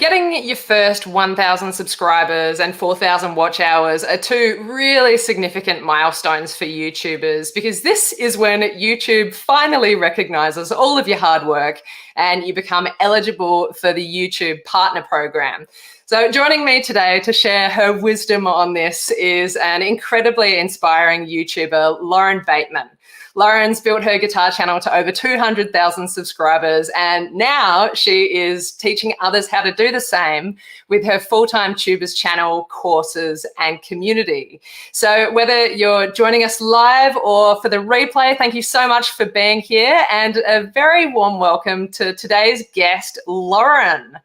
getting your first 1,000 subscribers and 4,000 watch hours are two really significant milestones for YouTubers, because this is when YouTube finally recognizes all of your hard work and you become eligible for the YouTube Partner Program. So joining me today to share her wisdom on this is an incredibly inspiring YouTuber, Lauren Bateman. Lauren's built her guitar channel to over 200,000 subscribers, and now she is teaching others how to do the same with her full-time tubers channel, courses, and community. So whether you're joining us live or for the replay, thank you so much for being here, and a very warm welcome to today's guest, Lauren.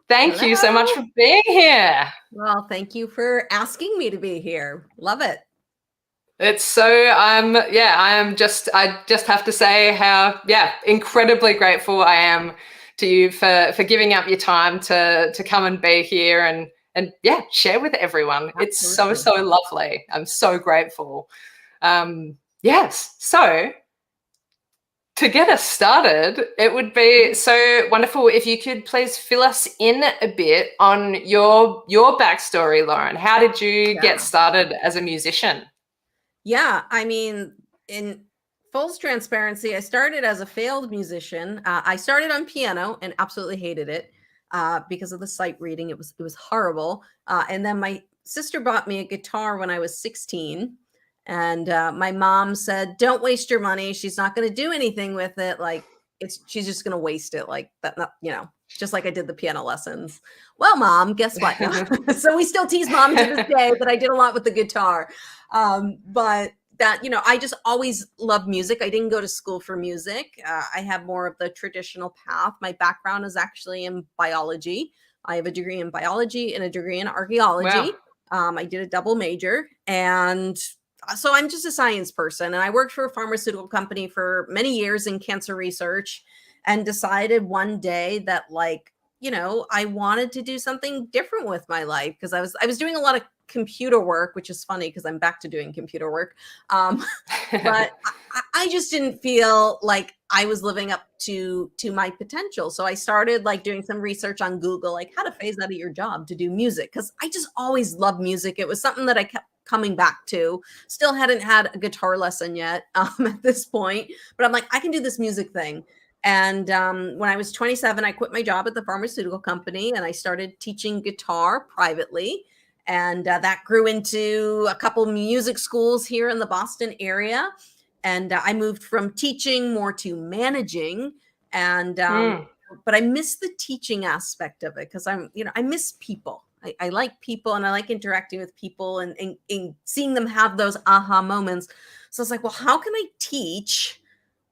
Thank you so much for being here. Well, thank you for asking me to be here. Love it. It's so, I just have to say how, incredibly grateful I am to you for giving up your time to come and be here and share with everyone. Absolutely. It's so lovely. I'm so grateful. Yes. So to get us started, it would be so wonderful if you could please fill us in a bit on your backstory, Lauren. How did you get started as a musician? Yeah, I mean, in full transparency, I started as a failed musician. I started on piano and absolutely hated it because of the sight reading. It was horrible. And then my sister bought me a guitar when I was 16. And my mom said, "Don't waste your money. She's not going to do anything with it. Like she's just going to waste it like that. Not, just like I did the piano lessons." Well, Mom, guess what? No. So we still tease Mom to this day, but I did a lot with the guitar. But that, I just always loved music. I didn't go to school for music. I have more of the traditional path. My background is actually in biology. I have a degree in biology and a degree in archaeology. Wow. I did a double major, and so I'm just a science person. And I worked for a pharmaceutical company for many years in cancer research, and decided one day that I wanted to do something different with my life, because I was doing a lot of computer work, which is funny because I'm back to doing computer work. But I just didn't feel like I was living up to my potential. So I started doing some research on Google, how to phase out of your job to do music, because I just always loved music. It was something that I kept coming back to. Still hadn't had a guitar lesson yet at this point, but I'm like, I can do this music thing. And when I was 27, I quit my job at the pharmaceutical company and I started teaching guitar privately. And that grew into a couple music schools here in the Boston area. And I moved from teaching more to managing. And but I miss the teaching aspect of it, because I miss people. I like people, and I like interacting with people and seeing them have those aha moments. So I was like, well, how can I teach,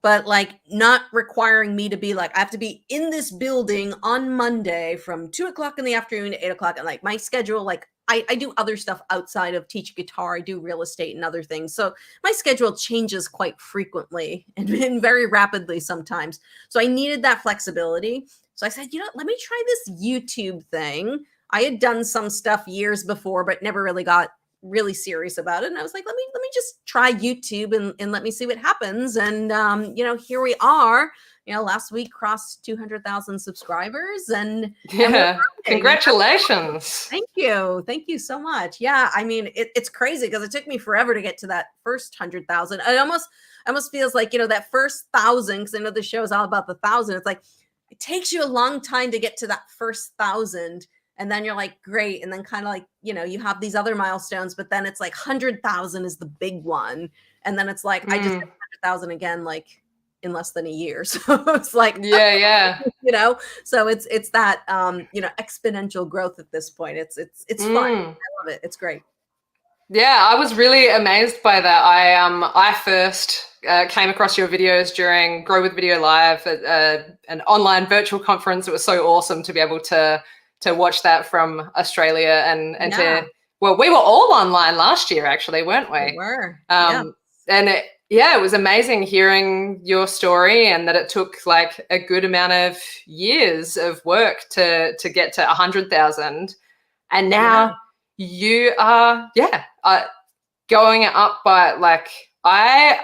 but not requiring me to be I have to be in this building on Monday from 2:00 in the afternoon to 8:00 at night. My schedule, I do other stuff outside of teach guitar. I do real estate and other things. So my schedule changes quite frequently and very rapidly sometimes. So I needed that flexibility. So I said, let me try this YouTube thing. I had done some stuff years before, but never really got really serious about it. And I was like, let me just try YouTube and let me see what happens. And, here we are. Last week crossed 200,000 subscribers, and congratulations. Thank you. Thank you so much. Yeah. I mean, it's crazy because it took me forever to get to that first 100,000. It almost feels like, that first 1,000, because I know the show is all about the 1,000. It's like, it takes you a long time to get to that first 1,000. And then you're like, great. And then kind of you have these other milestones, but then it's 100,000 is the big one. And then it's I just hit 100,000 again, in less than a year. So it's so it's that, exponential growth at this point. It's fun. I love it. It's great. Yeah, I was really amazed by that. I first came across your videos during Grow with Video Live at an online virtual conference. It was so awesome to be able to watch that from Australia and we were all online last year, actually, weren't we? We were. And it was amazing hearing your story, and that it took a good amount of years of work to get to 100,000. And now you are, going up by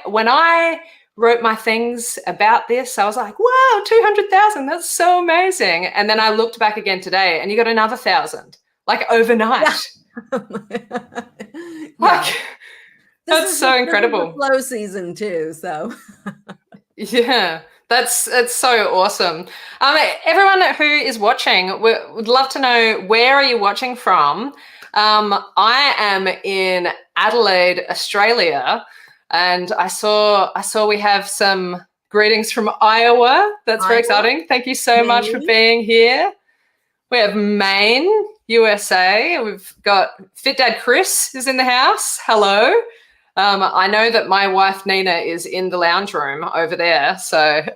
when I wrote my things about this. I was like, wow, 200,000, that's so amazing. And then I looked back again today and you got another 1,000, like overnight. Yeah. Like, that's so incredible. This is the flow season too, so. Yeah, that's so awesome. Everyone who is watching, would love to know, where are you watching from? I am in Adelaide, Australia, and I saw we have some greetings from Iowa. That's very exciting. Thank you so much for being here. We have Maine, USA. We've got Fit Dad Chris is in the house. Hello. I know that my wife Nina is in the lounge room over there, so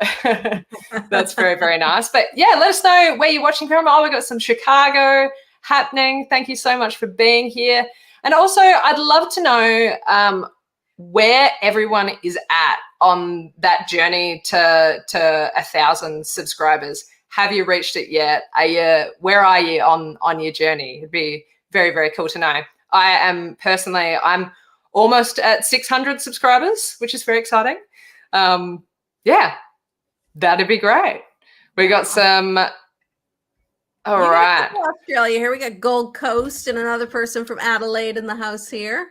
that's very, very nice. But yeah, let us know where you're watching from. Oh, we've got some Chicago happening. Thank you so much for being here. And also, I'd love to know where everyone is at on that journey to 1,000 subscribers. Have you reached it yet? Where are you on your journey? It'd be very, very cool to know. I'm almost at 600 subscribers, which is very exciting. Yeah, that'd be great. We got some. All right. Australia here. We got Gold Coast and another person from Adelaide in the house here.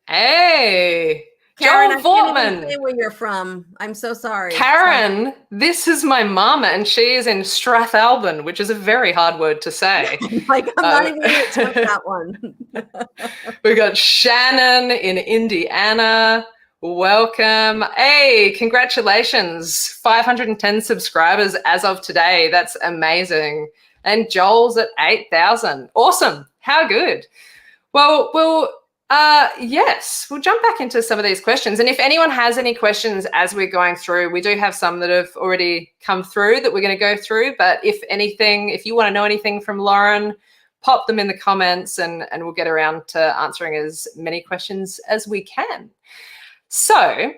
Hey, Karen, Joel Fortman. I can't even say where you're from. I'm so sorry. Karen, this is my mum, and she is in Strathalbyn, which is a very hard word to say. Like, I'm not even going to attempt that one. We got Shannon in Indiana. Welcome. Hey, congratulations. 510 subscribers as of today. That's amazing. And Joel's at 8,000. Awesome. How good. Well, yes, we'll jump back into some of these questions. And if anyone has any questions as we're going through, we do have some that have already come through that we're going to go through. But if you want to know anything from Lauren, pop them in the comments and we'll get around to answering as many questions as we can. So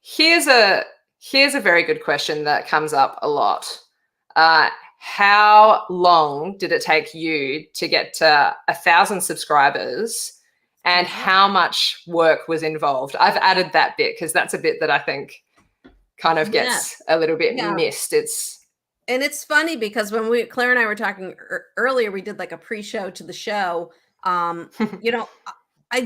here's a very good question that comes up a lot. How long did it take you to get to 1,000 subscribers, and how much work was involved? I've added that bit because that's a bit that I think kind of gets a little bit missed. And it's funny because when Claire and I were talking earlier, we did like a pre-show to the show. You know,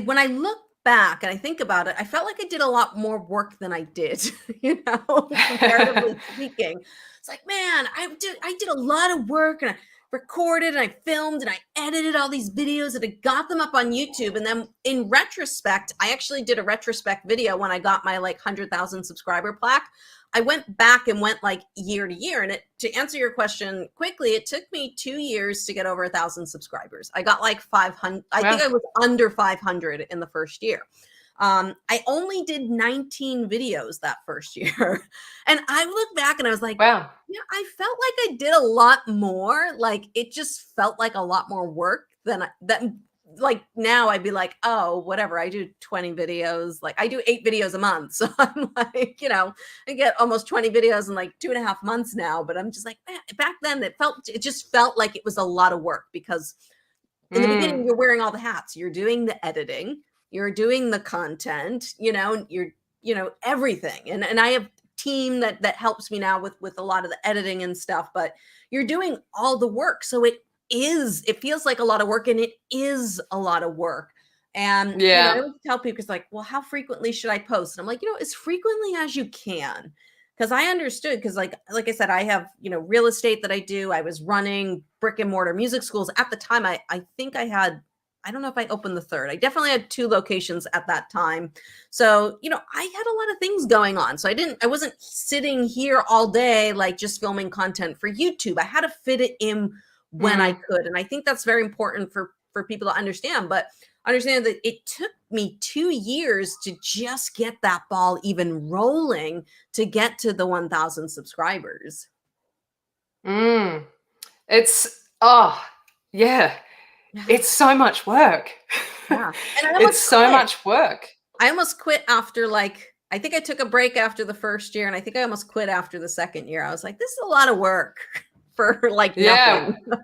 when I look back and I think about it, I felt like I did a lot more work than I did, you know, comparatively speaking. It's like, man, I did a lot of work, and I recorded and I filmed and I edited all these videos and I got them up on YouTube. And then in retrospect, I actually did a retrospect video when I got my like 100,000 subscriber plaque. I went back and went like year to year. And to answer your question quickly, it took me 2 years to get over 1,000 subscribers. I got like 500. I think I was under 500 in the first year. I only did 19 videos that first year. And I look back and I was like, wow, yeah, I felt like I did a lot more. Like, it just felt like a lot more work than that. Like, now I'd be like, oh, whatever. I do 20 videos. Like, I do 8 videos a month. So I'm like, you know, I get almost 20 videos in like 2.5 months now. But I'm just like, man, back then it just felt like it was a lot of work, because in the beginning, you're wearing all the hats. You're doing the editing, you're doing the content, you know, everything. And I have a team that helps me now with a lot of the editing and stuff, but you're doing all the work. So it feels like a lot of work, and it is a lot of work. And you know, I always tell people, it's like, well, how frequently should I post? And I'm like, you know, as frequently as you can. Because I understood, because like I said, I have, you know, real estate that I do. I was running brick and mortar music schools at the time. I think I had, I don't know if I opened the third. I definitely had 2 locations at that time. So, you know, I had a lot of things going on. So I wasn't sitting here all day, like just filming content for YouTube. I had to fit it in when I could. And I think that's very important for people to understand. But understand that it took me 2 years to just get that ball even rolling to get to the 1,000 subscribers. It's, it's so much work. Yeah. It's so much work. I almost quit after, like, I think I took a break after the first year, and I think I almost quit after the second year. I was like, this is a lot of work. for like Yeah. nothing.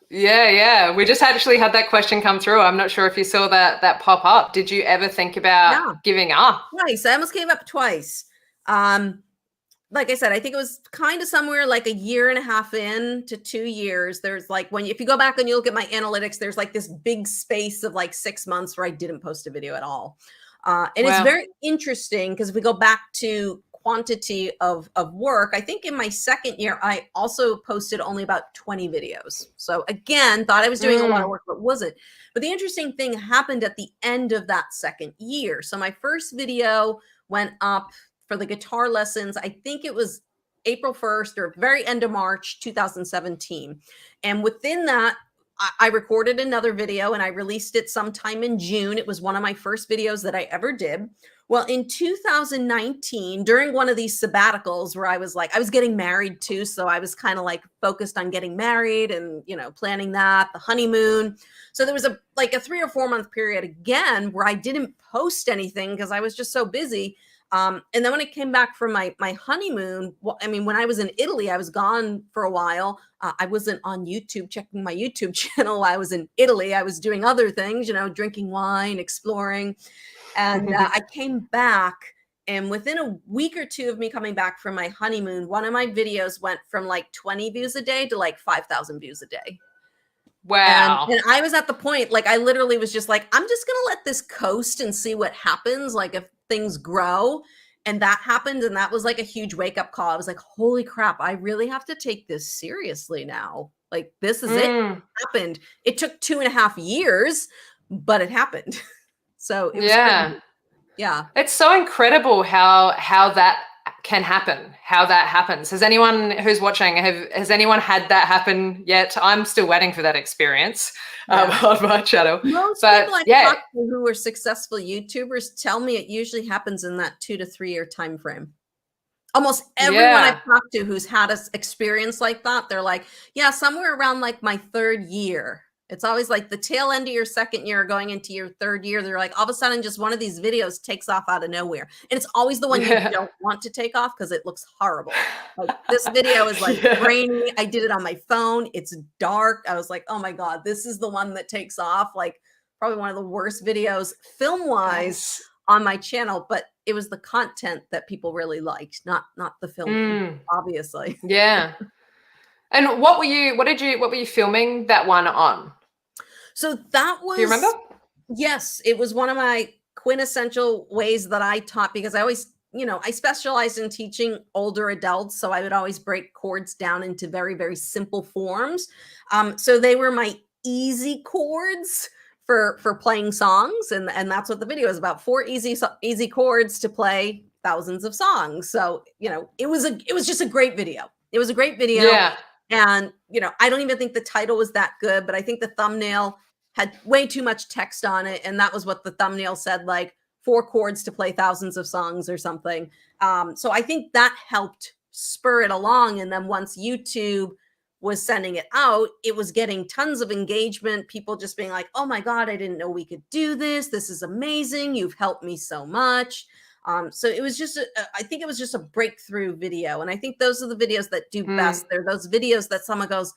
Yeah. We just actually had that question come through. I'm not sure if you saw that pop up. Did you ever think about Yeah, giving up? twice. I almost gave up twice. Like I said, I think it was kind of somewhere like a year and a half in to 2 years. There's like if you go back and you look at my analytics, there's like this big space of like 6 months where I didn't post a video at all. And it's Wow. very interesting because if we go back to quantity of work, I think in my second year, I also posted only about 20 videos. So again, thought I was doing a lot of work, but wasn't. But the interesting thing happened at the end of that second year. So my first video went up for the guitar lessons. I think it was April 1st or very end of March 2017. And within that, I recorded another video and I released it sometime in June. It was one of my first videos that I ever did. Well, in 2019, during one of these sabbaticals where I was getting married too. So I was kind of like focused on getting married and, planning that, the honeymoon. So there was a 3 or 4 month period again where I didn't post anything because I was just so busy. And then when I came back from my honeymoon, when I was in Italy, I was gone for a while. I wasn't on YouTube checking my YouTube channel. I was in Italy. I was doing other things, drinking wine, exploring. And I came back, and within a week or two of me coming back from my honeymoon, one of my videos went from like 20 views a day to like 5,000 views a day. Wow. And I was at the point, I literally was just like, I'm just going to let this coast and see what happens. Like if things grow. And that happened. And that was like a huge wake up call. I was like, holy crap, I really have to take this seriously now. Like this is it happened. It took 2.5 years, but it happened. So it was crazy. Yeah. It's so incredible how that can happen, how that happens. Has anyone who's watching, has anyone had that happen yet? I'm still waiting for that experience on my channel. Most people I've talked to who are successful YouTubers tell me it usually happens in that 2 to 3 year time frame. Almost everyone I've talked to who's had an experience like that, they're like, yeah, somewhere around like my 3rd year. It's always like the tail end of your 2nd year going into your 3rd year. They're like, all of a sudden, just one of these videos takes off out of nowhere. And it's always the one you don't want to take off because it looks horrible. Like this video is like grainy. I did it on my phone. It's dark. I was like, oh my God, this is the one that takes off. Like probably one of the worst videos film-wise on my channel, but it was the content that people really liked, not the film, obviously. Yeah. And what were you filming that one on? So that was, do you remember? Yes, it was one of my quintessential ways that I taught because I always, I specialized in teaching older adults. So I would always break chords down into very, very simple forms. So they were my easy chords for playing songs. And that's what the video is about. 4 easy chords to play thousands of songs. So, it was just a great video. It was a great video. Yeah. And, I don't even think the title was that good, but I think the thumbnail had way too much text on it. And that was what the thumbnail said, like 4 chords to play thousands of songs or something. So I think that helped spur it along. And then once YouTube was sending it out, it was getting tons of engagement. People just being like, oh my God, I didn't know we could do this. This is amazing. You've helped me so much. So it was just, I think it was just a breakthrough video. And I think those are the videos that do best. They're those videos that someone goes,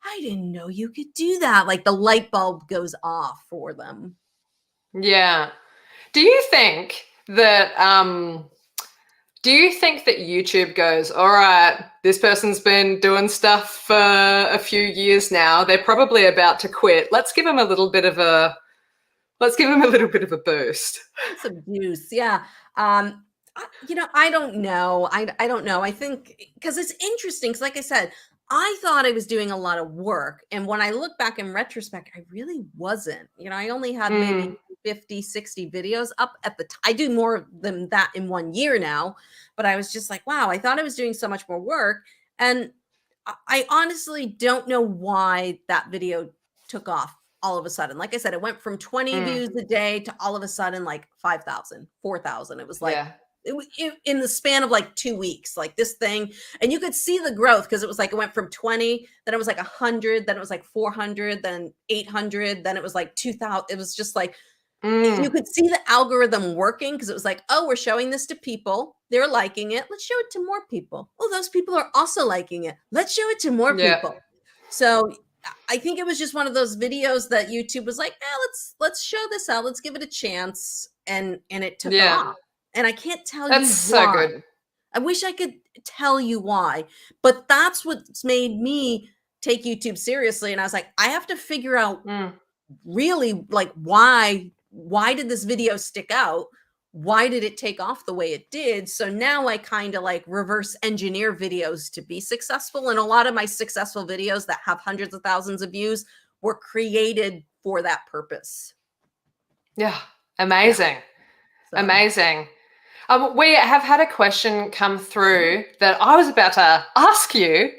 I didn't know you could do that. Like the light bulb goes off for them. Yeah. Do you think that YouTube goes, all right, this person's been doing stuff for a few years now. They're probably about to quit. Let's give them a little bit of a boost. Some juice. Yeah. I don't know. I don't know. I think because it's interesting. Because like I said, I thought I was doing a lot of work. And when I look back in retrospect, I really wasn't. I only had maybe 50, 60 videos up at the time. I do more than that in 1 year now. But I was just like, wow, I thought I was doing so much more work. And I honestly don't know why that video took off all of a sudden. Like I said, it went from 20 views a day to all of a sudden like 5,000, 4,000. It was like, it in the span of like 2 weeks, like this thing. And you could see the growth because it was like, it went from 20, then it was like 100, then it was like 400, then 800, then it was like 2,000. It was just like, You could see the algorithm working because it was like, oh, we're showing this to people. They're liking it. Let's show it to more people. Oh, those people are also liking it. Let's show it to more Yeah. people. So I think it was just one of those videos that YouTube was like, let's show this out. Let's give it a chance. And it took Yeah. off. And I can't tell That's you so why. good. I wish I could tell you why, but that's what's made me take YouTube seriously. And I was like, I have to figure out really like why did this video stick out? Why did it take off the way it did? So now I kind of like reverse engineer videos to be successful. And a lot of my successful videos that have hundreds of thousands of views were created for that purpose. Yeah. Amazing. So. Amazing. We have had a question come through that I was about to ask you,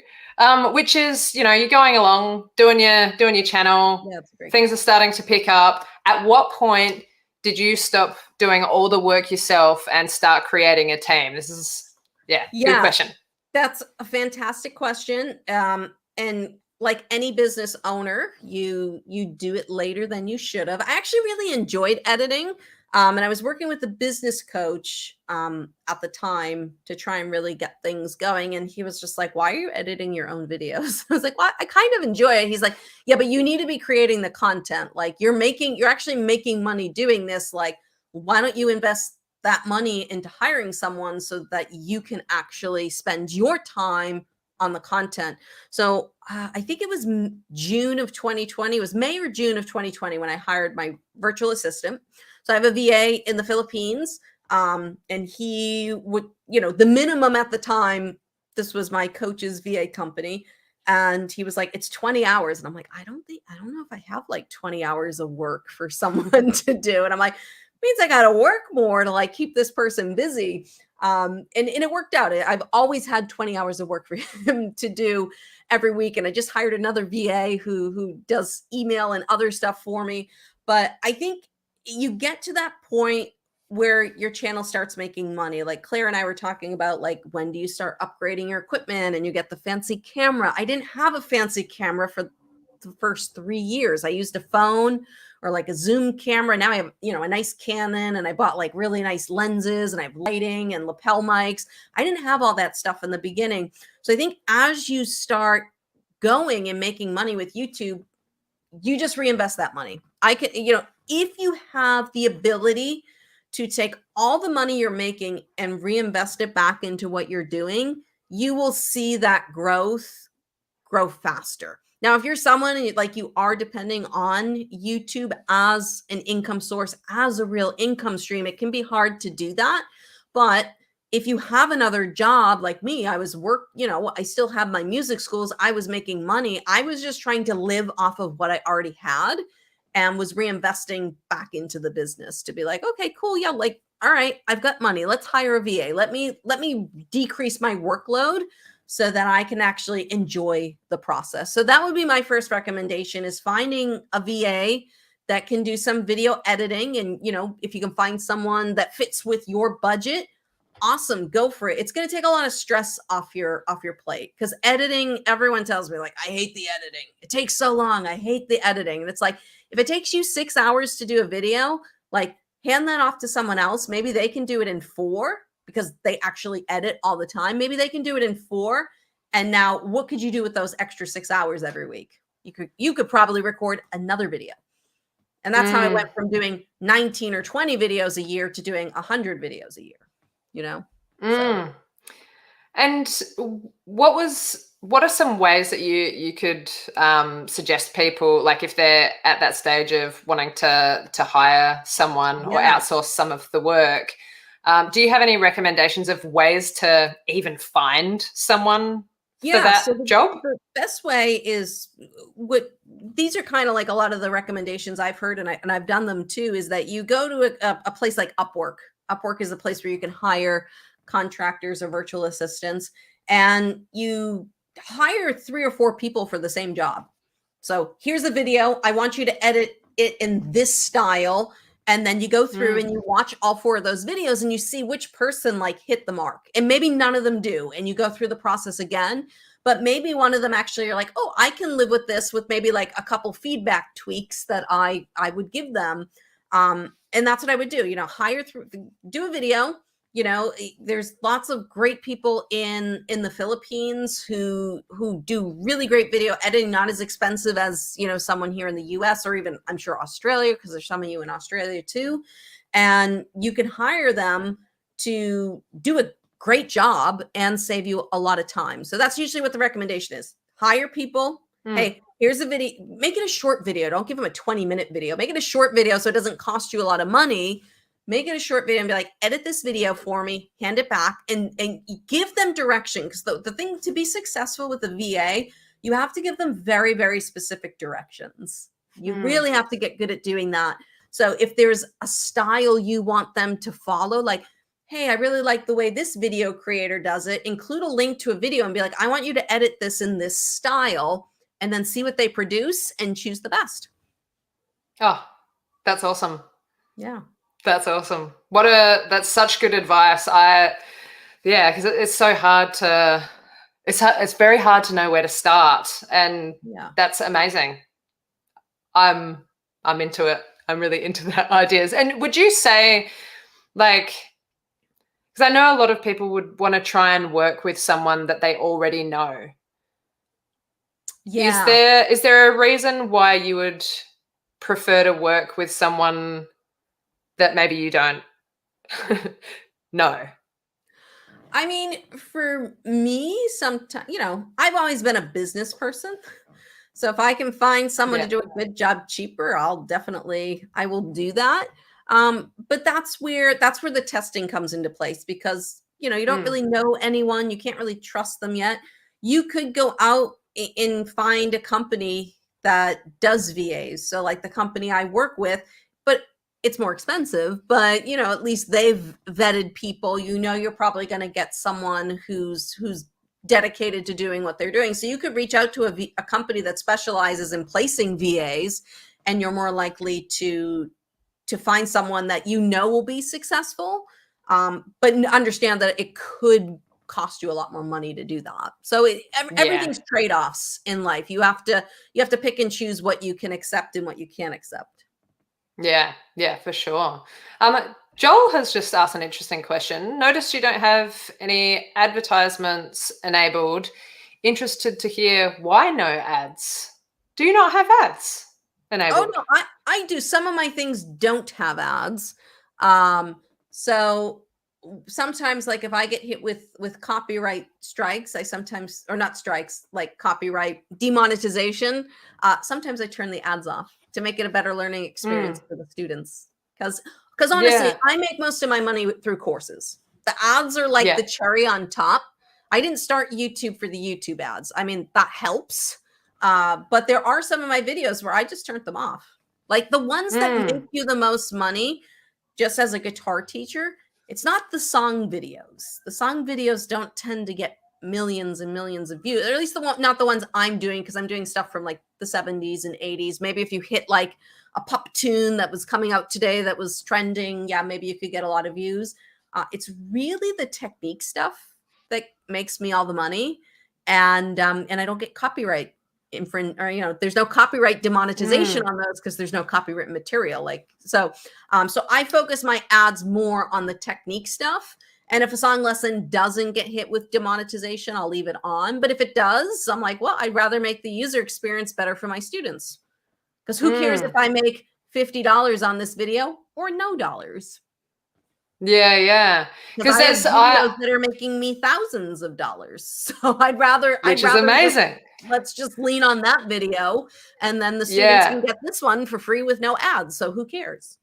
which is, you're going along, doing your channel, things are starting to pick up. At what point did you stop doing all the work yourself and start creating a team? This is, good question. That's a fantastic question. And like any business owner, you do it later than you should have. I actually really enjoyed editing. And I was working with a business coach at the time to try and really get things going. And he was just like, why are you editing your own videos? I was like, well, I kind of enjoy it. He's like, yeah, but you need to be creating the content. Like you're actually making money doing this. Like, why don't you invest that money into hiring someone so that you can actually spend your time on the content? So I think it was June of 2020. It was May or June of 2020 when I hired my virtual assistant. So I have a VA in the Philippines, and he would, the minimum at the time, this was my coach's VA company. And he was like, it's 20 hours. And I'm like, I don't know if I have like 20 hours of work for someone to do. And I'm like, means I got to work more to like keep this person busy. And it worked out. I've always had 20 hours of work for him to do every week. And I just hired another VA who does email and other stuff for me. But I think you get to that point where your channel starts making money. Like Claire and I were talking about, like, when do you start upgrading your equipment and you get the fancy camera? I didn't have a fancy camera for the first 3 years. I used a phone or like a Zoom camera. Now I have, a nice Canon, and I bought like really nice lenses, and I have lighting and lapel mics. I didn't have all that stuff in the beginning. So I think as you start going and making money with YouTube, you just reinvest that money. If you have the ability to take all the money you're making and reinvest it back into what you're doing, you will see that growth grow faster. Now, if you're someone like you are depending on YouTube as an income source, as a real income stream, it can be hard to do that. But if you have another job like me, I still have my music schools. I was making money. I was just trying to live off of what I already had and was reinvesting back into the business to be like, okay, cool. Yeah. Like, all right, I've got money. Let's hire a VA. Let me decrease my workload so that I can actually enjoy the process. So that would be my first recommendation, is finding a VA that can do some video editing. And, if you can find someone that fits with your budget, awesome, go for it. It's going to take a lot of stress off your plate, because editing, everyone tells me like, I hate the editing. It takes so long. I hate the editing. And it's like, if it takes you 6 hours to do a video, like, hand that off to someone else. Maybe they can do it in 4 because they actually edit all the time. Maybe they can do it in 4. And now what could you do with those extra 6 hours every week? You could probably record another video. And that's how I went from doing 19 or 20 videos a year to doing 100 videos a year, So. And what are some ways that you could suggest people, like if they're at that stage of wanting to hire someone or outsource some of the work? Do you have any recommendations of ways to even find someone for that job? The best way is these are kind of like a lot of the recommendations I've heard, and I've done them too, is that you go to a place like Upwork. Upwork is a place where you can hire contractors or virtual assistants, and you hire 3 or 4 people for the same job. So here's a video. I want you to edit it in this style. And then you go through and you watch all 4 of those videos, and you see which person like hit the mark, and maybe none of them do. And you go through the process again, but maybe one of them actually you're like, oh, I can live with this, with maybe like a couple feedback tweaks that I would give them. And that's what I would do, you know, do a video. You know, there's lots of great people in the Philippines who do really great video editing, not as expensive as, you know, someone here in the US, or even I'm sure Australia, because there's some of you in Australia too. And you can hire them to do a great job and save you a lot of time. So that's usually what the recommendation is. Hire people. Hey, here's a video. Make it a short video. Don't give them a 20-minute video. Make it a short video so it doesn't cost you a lot of money. Make it a short video and be like, edit this video for me, hand it back, and give them direction. Because the thing to be successful with a VA, you have to give them very, very specific directions. You really have to get good at doing that. So if there's a style you want them to follow, like, hey, I really like the way this video creator does it, include a link to a video and be like, I want you to edit this in this style, and then see what they produce and choose the best. Oh, that's awesome. Yeah. That's awesome. That's such good advice. Yeah, because it's so hard to, it's very hard to know where to start. And that's amazing. I'm into it. I'm really into the ideas. And would you say, like, because I know a lot of people would want to try and work with someone that they already know. Yeah. Is there a reason why you would prefer to work with someone that maybe you don't know? I mean, for me, sometimes, you know, I've always been a business person. So if I can find someone to do a good job cheaper, I will do that. But that's where the testing comes into place, because, you know, you don't really know anyone. You can't really trust them yet. You could go out and find a company that does VAs. So like the company I work with, but it's more expensive, but, you know, at least they've vetted people. You know, you're probably going to get someone who's dedicated to doing what they're doing. So you could reach out to a company that specializes in placing VAs, and you're more likely to find someone that you know will be successful, but understand that it could cost you a lot more money to do that. So everything's trade-offs in life. You have to pick and choose what you can accept and what you can't accept. Yeah, for sure. Joel has just asked an interesting question. Notice you don't have any advertisements enabled. Interested to hear why no ads. Do you not have ads enabled? Oh no, I do. Some of my things don't have ads. So sometimes, like, if I get hit with copyright strikes, or not strikes, like copyright demonetization, sometimes I turn the ads off to make it a better learning experience for the students. Because honestly, I make most of my money through courses. The ads are like the cherry on top. I didn't start YouTube for the YouTube ads. I mean, that helps. But there are some of my videos where I just turned them off. Like the ones that make you the most money, just as a guitar teacher, it's not the song videos. The song videos don't tend to get millions and millions of views, or at least not the ones I'm doing, because I'm doing stuff from like the 70s and 80s. Maybe if you hit like a pop tune that was coming out today that was trending, maybe you could get a lot of views. It's really the technique stuff that makes me all the money, and I don't get copyright or, you know, there's no copyright demonetization on those because there's no copyright material. So I focus my ads more on the technique stuff. And if a song lesson doesn't get hit with demonetization, I'll leave it on. But if it does, I'm like, well, I'd rather make the user experience better for my students. Because who cares if I make $50 on this video or no dollars? Yeah. Because I have videos that are making me thousands of dollars. So I'd rather amazing. Let's just lean on that video, and then the students can get this one for free with no ads. So who cares?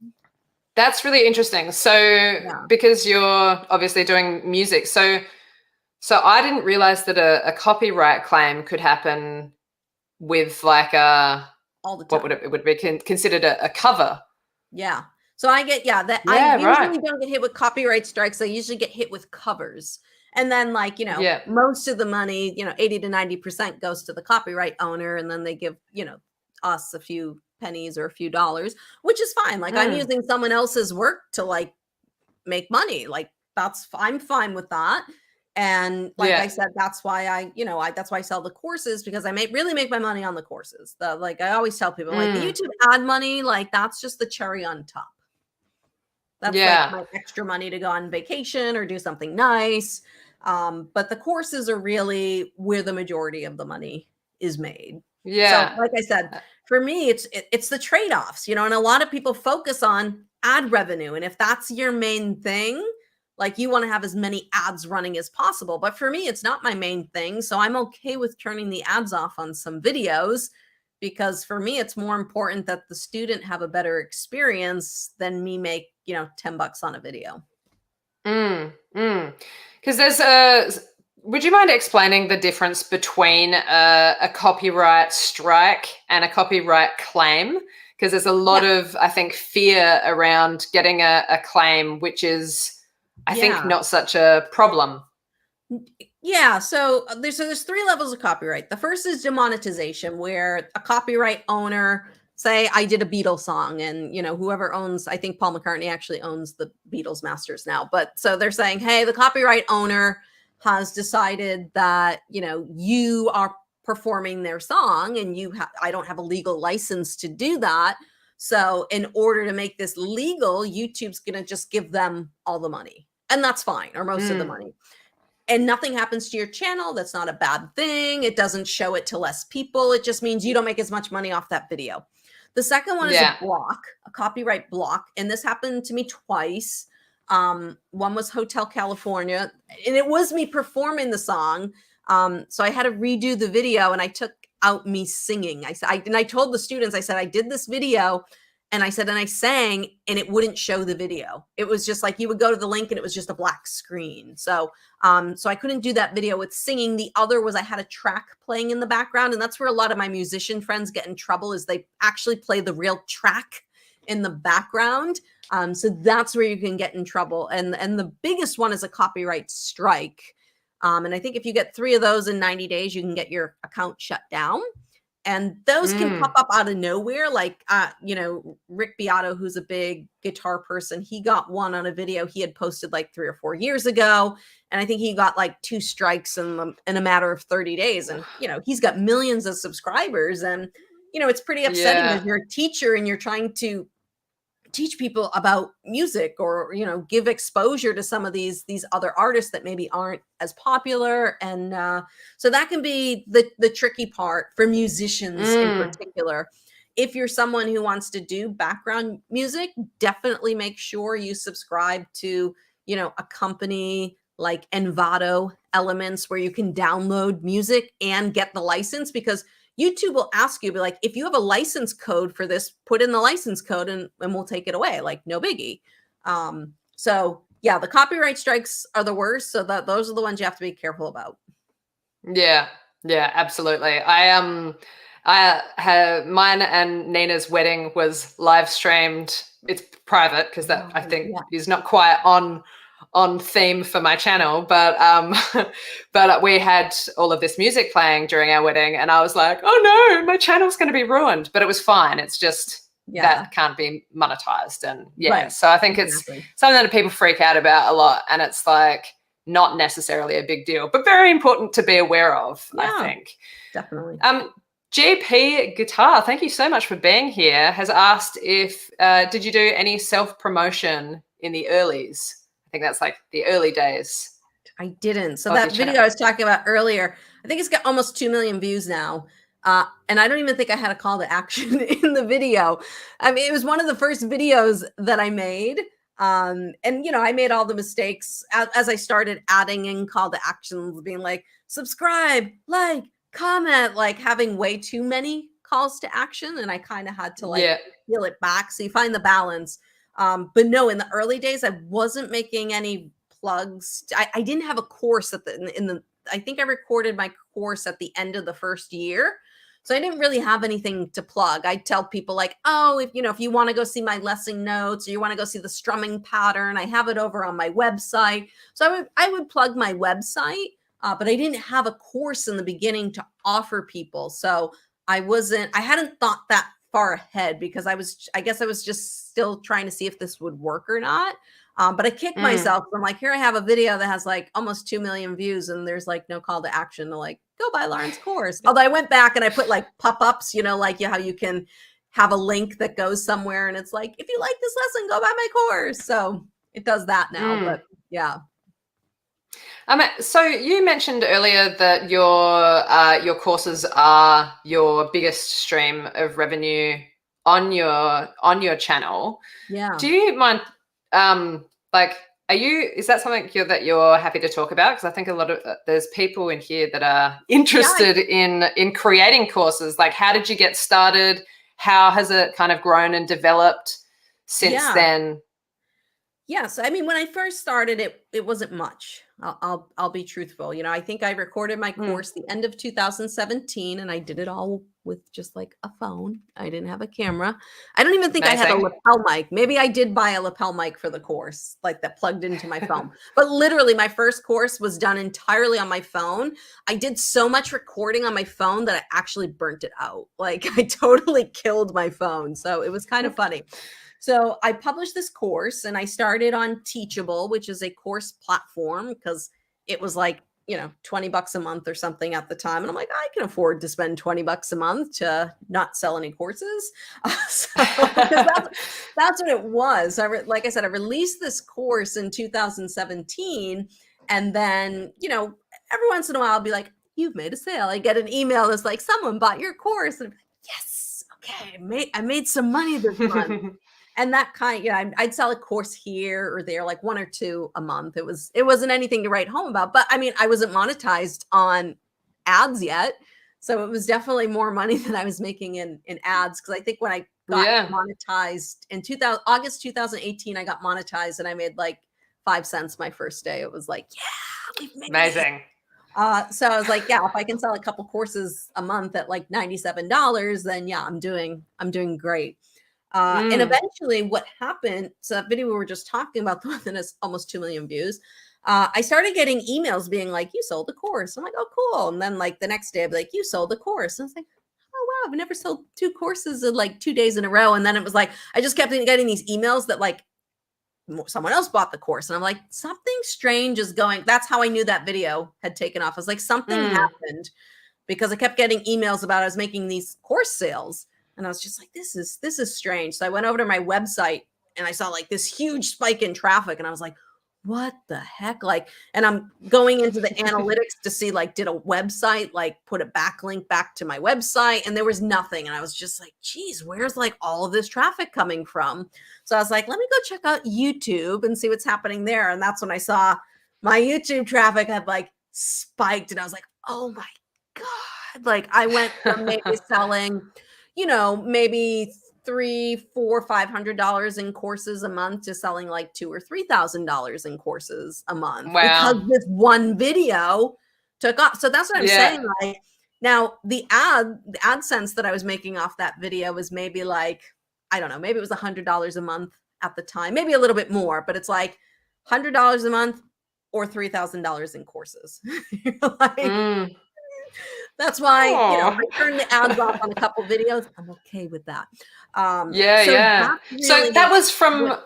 That's really interesting. So because you're obviously doing music, so I didn't realize that a copyright claim could happen with like all the time. It would be considered a cover. Yeah. So I get I usually don't get hit with copyright strikes. I usually get hit with covers. And then, like, you know, most of the money, you know, 80 to 90% goes to the copyright owner, and then they give, you know, us a few pennies or a few dollars, which is fine. Like I'm using someone else's work to like make money. Like I'm fine with that. And like I said, that's why that's why I sell the courses, because I really make my money on the courses. Like I always tell people, like the YouTube ad money, like that's just the cherry on top. That's like Yeah. my extra money to go on vacation or do something nice. But the courses are really where the majority of the money is made. So, Yeah. like I said, for me, it's the trade-offs, you know, and a lot of people focus on ad revenue. And if that's your main thing, like you want to have as many ads running as possible. But for me, it's not my main thing. So I'm okay with turning the ads off on some videos because for me, it's more important that the student have a better experience than me make, you know, $10 on a video. Because there's a, would you mind explaining the difference between a copyright strike and a copyright claim? Because there's a lot of, I think, fear around getting a claim, which is, I think, not such a problem. Yeah, so there's three levels of copyright. The first is demonetization, where a copyright owner, say I did a Beatles song, and you know whoever owns, I think Paul McCartney actually owns the Beatles masters now, but so they're saying, hey, the copyright owner has decided that you know you are performing their song, and I don't have a legal license to do that. So in order to make this legal, YouTube's going to just give them all the money, and that's fine, or most of the money. And nothing happens to your channel. That's not a bad thing. It doesn't show it to less people. It just means you don't make as much money off that video. The second one is a block, a copyright block. And this happened to me twice. One was Hotel California, and it was me performing the song. So I had to redo the video, and I took out me singing. I told the students, I said, I did this video. And I said, and I sang, and it wouldn't show the video. It was just like you would go to the link and it was just a black screen. So I couldn't do that video with singing. The other was I had a track playing in the background, and that's where a lot of my musician friends get in trouble, is they actually play the real track in the background. So that's where you can get in trouble. And the biggest one is a copyright strike. And I think if you get 3 of those in 90 days, you can get your account shut down. And those can pop up out of nowhere. Like, you know, Rick Beato, who's a big guitar person, he got one on a video he had posted like 3 or 4 years ago. And I think he got like 2 strikes in a matter of 30 days. And, you know, he's got millions of subscribers. And, you know, it's pretty upsetting as you're a teacher and you're trying to teach people about music, or you know, give exposure to some of these other artists that maybe aren't as popular. And so that can be the tricky part for musicians in particular. If you're someone who wants to do background music, definitely make sure you subscribe to, you know, a company like Envato Elements, where you can download music and get the license, because YouTube will ask you, be like, if you have a license code for this, put in the license code and we'll take it away. Like, no biggie. So yeah, the copyright strikes are the worst. So those are the ones you have to be careful about. Yeah, absolutely. I had mine and Nina's wedding was live streamed. It's private because that I think is not quite on theme for my channel, but but we had all of this music playing during our wedding, and I was like, oh no, my channel's going to be ruined. But it was fine. It's just that can't be monetized. And so I think it's something that people freak out about a lot, and it's like not necessarily a big deal, but very important to be aware of. I think definitely. GP Guitar, thank you so much for being here, has asked if did you do any self-promotion in the earlies? I think that's like the early days. I didn't. So that video I was talking about earlier, I think it's got almost 2 million views now. And I don't even think I had a call to action in the video. I mean, it was one of the first videos that I made. And, you know, I made all the mistakes as I started adding in call to actions, being like, subscribe, like, comment, like having way too many calls to action. And I kind of had to like peel it back. So you find the balance. But no, in the early days, I wasn't making any plugs. I didn't have a course at I think I recorded my course at the end of the first year. So I didn't really have anything to plug. I'd tell people like, oh, if you want to go see my lesson notes, or you want to go see the strumming pattern, I have it over on my website. So I would plug my website, but I didn't have a course in the beginning to offer people. So I hadn't thought that far ahead, because I guess I was just still trying to see if this would work or not. But I kicked myself. I'm like, here I have a video that has like almost 2 million views, and there's like no call to action to like go buy Lauren's course. Although I went back and I put like pop-ups, you know, like how you can have a link that goes somewhere and it's like, if you like this lesson, go buy my course. So it does that now, but yeah. So you mentioned earlier that your courses are your biggest stream of revenue on your channel. Yeah. Do you mind, like, is that something that you're happy to talk about? Because I think a lot of there's people in here that are interested in creating courses. Like, how did you get started? How has it kind of grown and developed since then? Yes, I mean, when I first started, it wasn't much. I'll be truthful. You know, I think I recorded my course the end of 2017, and I did it all with just like a phone. I didn't have a camera. I don't even think I had a lapel mic. Maybe I did buy a lapel mic for the course, like that plugged into my phone. But literally, my first course was done entirely on my phone. I did so much recording on my phone that I actually burnt it out. Like, I totally killed my phone. So it was kind of funny. So I published this course and I started on Teachable, which is a course platform, because it was like, you know, $20 a month or something at the time. And I'm like, I can afford to spend $20 a month to not sell any courses. So that's what it was. Like I said, I released this course in 2017. And then, you know, every once in a while I'll be like, you've made a sale. I get an email that's like, someone bought your course. And I'm like, yes, okay, I made some money this month. And that kind of, yeah, I'd sell a course here or there, like 1 or 2 a month. It wasn't anything to write home about, but I mean, I wasn't monetized on ads yet. So it was definitely more money than I was making in ads. Cause I think when I got monetized in August 2018, I got monetized and I made like 5 cents my first day. It was like, yeah, we've made amazing. So I was like, yeah, if I can sell a couple courses a month at like $97, then yeah, I'm doing great. And eventually what happened, so that video we were just talking about, the one that has almost 2 million views, I started getting emails being like, you sold the course. I'm like, oh, cool. And then like the next day I'd be like, you sold the course. And I was like, oh, wow, I've never sold 2 courses in like 2 days in a row. And then it was like, I just kept getting these emails that like someone else bought the course. And I'm like, something strange is going. That's how I knew that video had taken off. I was like, something happened, because I kept getting emails about I was making these course sales. And I was just like, this is strange. So I went over to my website and I saw like this huge spike in traffic. And I was like, what the heck? Like, and I'm going into the analytics to see, like, did a website like put a backlink back to my website? And there was nothing. And I was just like, geez, where's like all of this traffic coming from? So I was like, let me go check out YouTube and see what's happening there. And that's when I saw my YouTube traffic had like spiked. And I was like, oh my God. Like, I went from maybe selling, you know, maybe $300, $400, $500 in courses a month to selling like $2,000 or $3,000 in courses a month. Wow. Because this one video took off. So that's what I'm saying. Like, now the AdSense that I was making off that video was maybe like, I don't know, maybe it was $100 a month at the time, maybe a little bit more, but it's like $100 a month or $3,000 in courses. Like, that's why, you know, I turned the ads off on a couple videos. I'm okay with that. So that was from a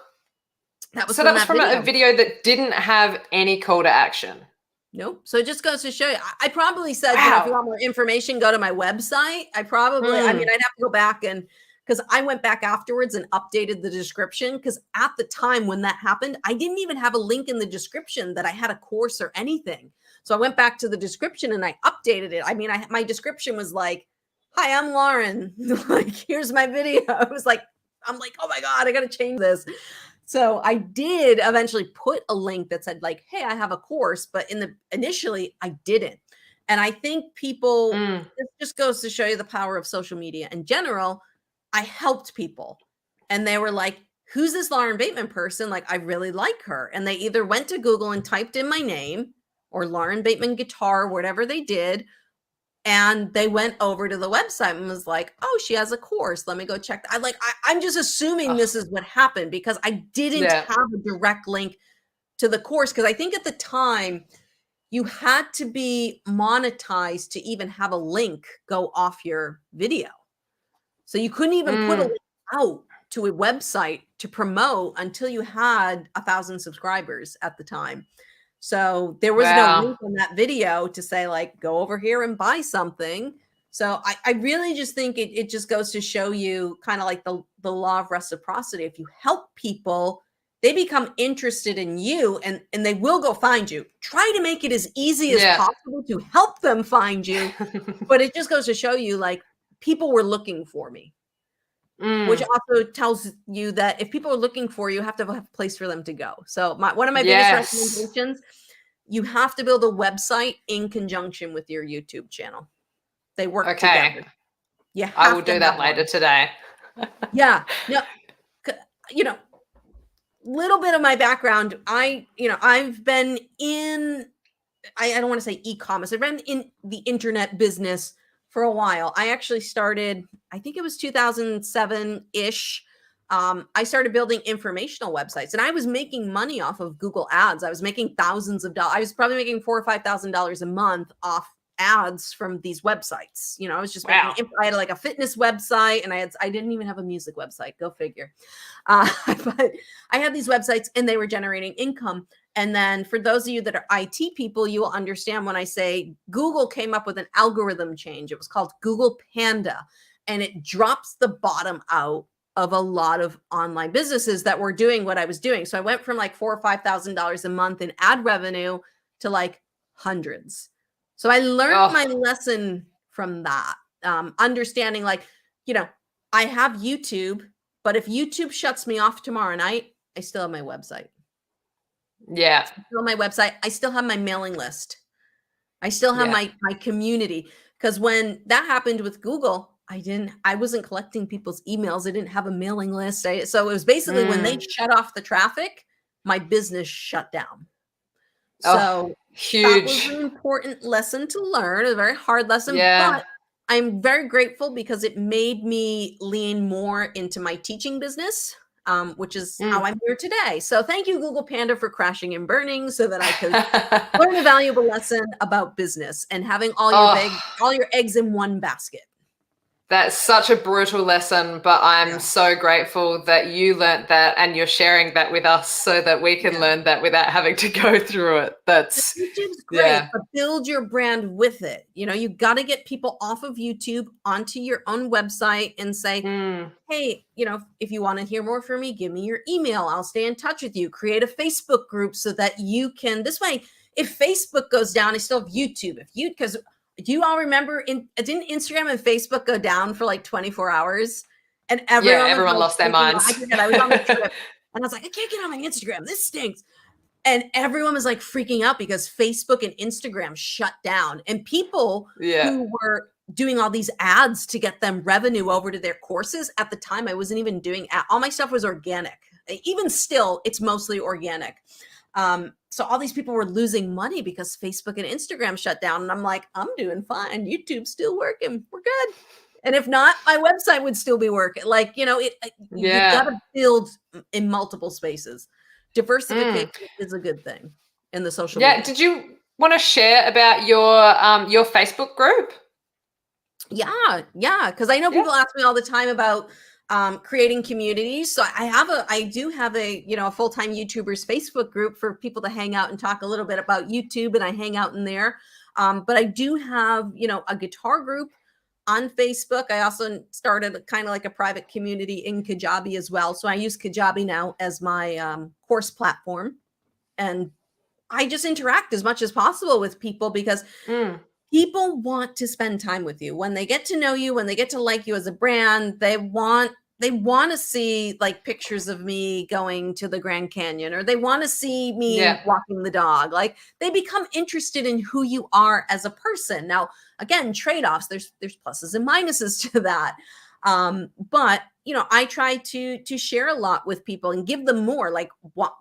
video that didn't have any call to action. Nope. So it just goes to show you. I probably said, you know, if you want more information, go to my website. I probably, I mean, I'd have to go back and, because I went back afterwards and updated the description, because at the time when that happened, I didn't even have a link in the description that I had a course or anything. So I went back to the description and I updated it. I mean, my description was like, hi, I'm Lauren. Like, here's my video. It was like, I'm like, oh my God, I got to change this. So I did eventually put a link that said like, hey, I have a course, but initially I didn't. And I think people, this just goes to show you the power of social media in general. I helped people and they were like, who's this Lauren Bateman person? Like, I really like her. And they either went to Google and typed in my name or Lauren Bateman guitar, whatever they did. And they went over to the website and was like, oh, she has a course. Let me go check. I'm just assuming this is what happened, because I didn't have a direct link to the course. Because I think at the time you had to be monetized to even have a link go off your video. So you couldn't even put a link out to a website to promote until you had 1,000 subscribers at the time. So there was no link in that video to say like, go over here and buy something. So I really just think it just goes to show you kind of like the law of reciprocity. If you help people, they become interested in you and they will go find you. Try to make it as easy as possible to help them find you. But it just goes to show you, like, people were looking for me, which also tells you that if people are looking for you, you have to have a place for them to go. So one of my biggest recommendations, you have to build a website in conjunction with your YouTube channel. They work together. Yeah, I will do that later today. Yeah. No, little bit of my background. I've been in, I don't want to say e-commerce. I've been in the internet business for a while. I actually started, I think it was 2007-ish. I started building informational websites, and I was making money off of Google ads. I was making thousands of dollars. I was probably making $4,000 or $5,000 a month off ads from these websites. I was just making, I had like a fitness website, and I didn't even have a music website. Go figure. But I had these websites, and they were generating income. And then for those of you that are IT people, you will understand when I say Google came up with an algorithm change. It was called Google Panda, and it drops the bottom out of a lot of online businesses that were doing what I was doing. So I went from like $4,000 or $5,000 a month in ad revenue to like hundreds. So I learned my lesson from that, understanding, like, I have YouTube, but if YouTube shuts me off tomorrow night, I still have my website. Yeah. Still on my website. I still have my mailing list. I still have my community. Because when that happened with Google, I wasn't collecting people's emails. I didn't have a mailing list. So it was basically when they shut off the traffic, my business shut down. So huge. That was an important lesson to learn, a very hard lesson, but I'm very grateful because it made me lean more into my teaching business, which is how I'm here today. So thank you, Google Panda, for crashing and burning so that I could learn a valuable lesson about business and having all your eggs in one basket. That's such a brutal lesson, but I'm so grateful that you learned that and you're sharing that with us so that we can learn that without having to go through it. YouTube's great, but build your brand with it. You got to get people off of YouTube onto your own website and say, hey, if you want to hear more from me, give me your email. I'll stay in touch with you. Create a Facebook group so that you can, this way, if Facebook goes down, I still have YouTube. Because do you all remember, didn't Instagram and Facebook go down for like 24 hours? And everyone lost their minds. I was on the trip and I was like, I can't get on my Instagram. This stinks. And everyone was like freaking out because Facebook and Instagram shut down. And people who were doing all these ads to get them revenue over to their courses, at the time, I wasn't even doing all my stuff was organic. Even still, it's mostly organic. So all these people were losing money because Facebook and Instagram shut down. And I'm like, I'm doing fine. YouTube's still working. We're good. And if not, my website would still be working. Like, you got to build in multiple spaces. Diversification is a good thing in the social media. Did you want to share about your Facebook group? Yeah. Because I know people ask me all the time about creating communities. So I do have a full-time YouTubers Facebook group for people to hang out and talk a little bit about YouTube, and I hang out in there. But I do have, a guitar group on Facebook. I also started kind of like a private community in Kajabi as well. So I use Kajabi now as my course platform, and I just interact as much as possible with people because people want to spend time with you. When they get to know you, when they get to like you as a brand, they want to see like pictures of me going to the Grand Canyon, or they want to see me walking the dog. Like, they become interested in who you are as a person. Now, again, trade-offs, there's pluses and minuses to that. But, I try to share a lot with people and give them more. Like, what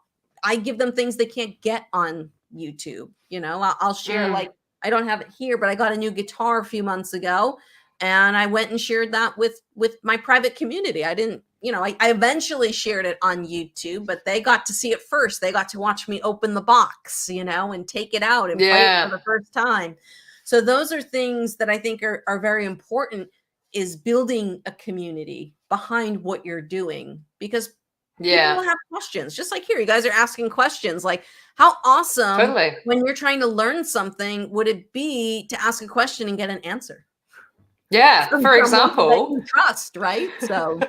I give them things they can't get on YouTube. I'll share, like, I don't have it here, but I got a new guitar a few months ago, and I went and shared that with my private community. I didn't, I eventually shared it on YouTube, but they got to see it first. They got to watch me open the box, and take it out and play it for the first time. So those are things that I think are very important, is building a community behind what you're doing, because people will have questions. Just like here, you guys are asking questions. Like, how awesome when you're trying to learn something would it be to ask a question and get an answer? Yeah, from for someone that example, you trust, right? So